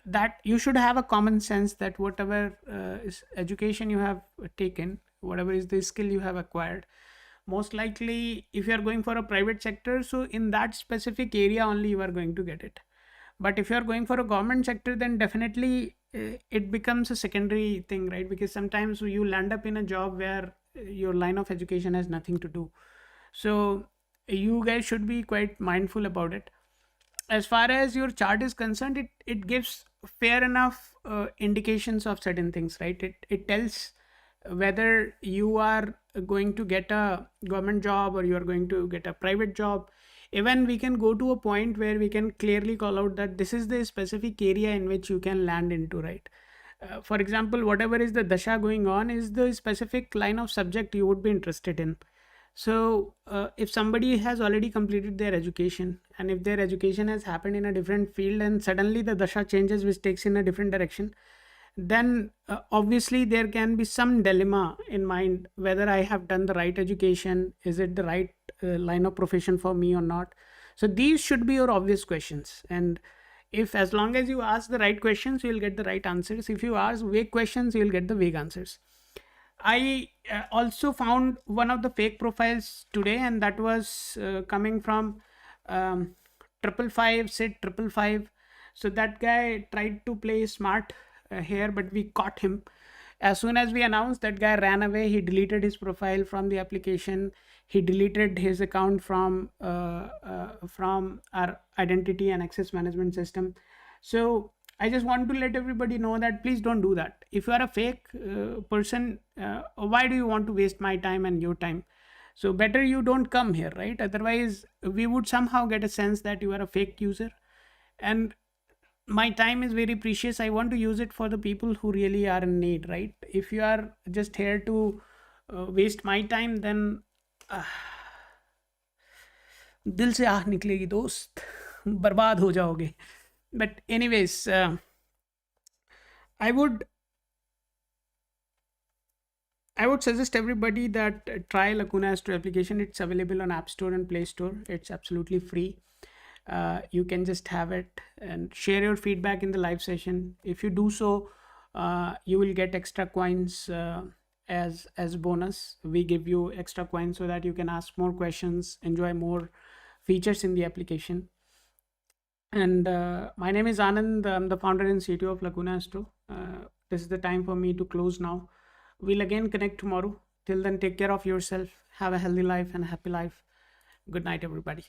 That you should have a common sense that whatever is education you have taken, whatever is the skill you have acquired, most likely if you are going for a private sector, so in that specific area only you are going to get it. But if you are going for a government sector, then definitely it becomes a secondary thing, right? Because sometimes you land up in a job where your line of education has nothing to do. So you guys should be quite mindful about it. As far as your chart is concerned, it gives fair enough indications of certain things, right? It tells whether you are going to get a government job or you are going to get a private job. Even we can go to a point where we can clearly call out that this is the specific area in which you can land into, right? For example, whatever is the dasha going on is the specific line of subject you would be interested in. So if somebody has already completed their education, and if their education has happened in a different field and suddenly the dasha changes which takes in a different direction, then obviously there can be some dilemma in mind whether I have done the right education, is it the right line of profession for me or not. So these should be your obvious questions, and if as long as you ask the right questions, you will get the right answers. If you ask vague questions, you will get the vague answers. I also found one of the fake profiles today, and that was coming from 555 Sid 555. So that guy tried to play smart here, but we caught him. As soon as we announced, that guy ran away. He deleted his profile from the application. He deleted his account from our identity and access management system. So I just want to let everybody know that please don't do that. If you are a fake person, why do you want to waste my time and your time? So better you don't come here, right? Otherwise, we would somehow get a sense that you are a fake user. And my time is very precious. I want to use it for the people who really are in need, right? If you are just here to waste my time, then दिल से आह निकलेगी दोस्त, बर्बाद हो जाओगे. But anyways, I would suggest everybody that try Lacuna Astro application. It's available on App Store and Play Store. It's absolutely free. You can just have it and share your feedback in the live session. If you do so, you will get extra coins as bonus. We give you extra coins so that you can ask more questions, enjoy more features in the application. And my name is Anand. I'm the founder and CTO of Lacuna Astro. This is the time for me to close now. We'll again connect tomorrow. Till then, take care of yourself. Have a healthy life and a happy life. Good night, everybody.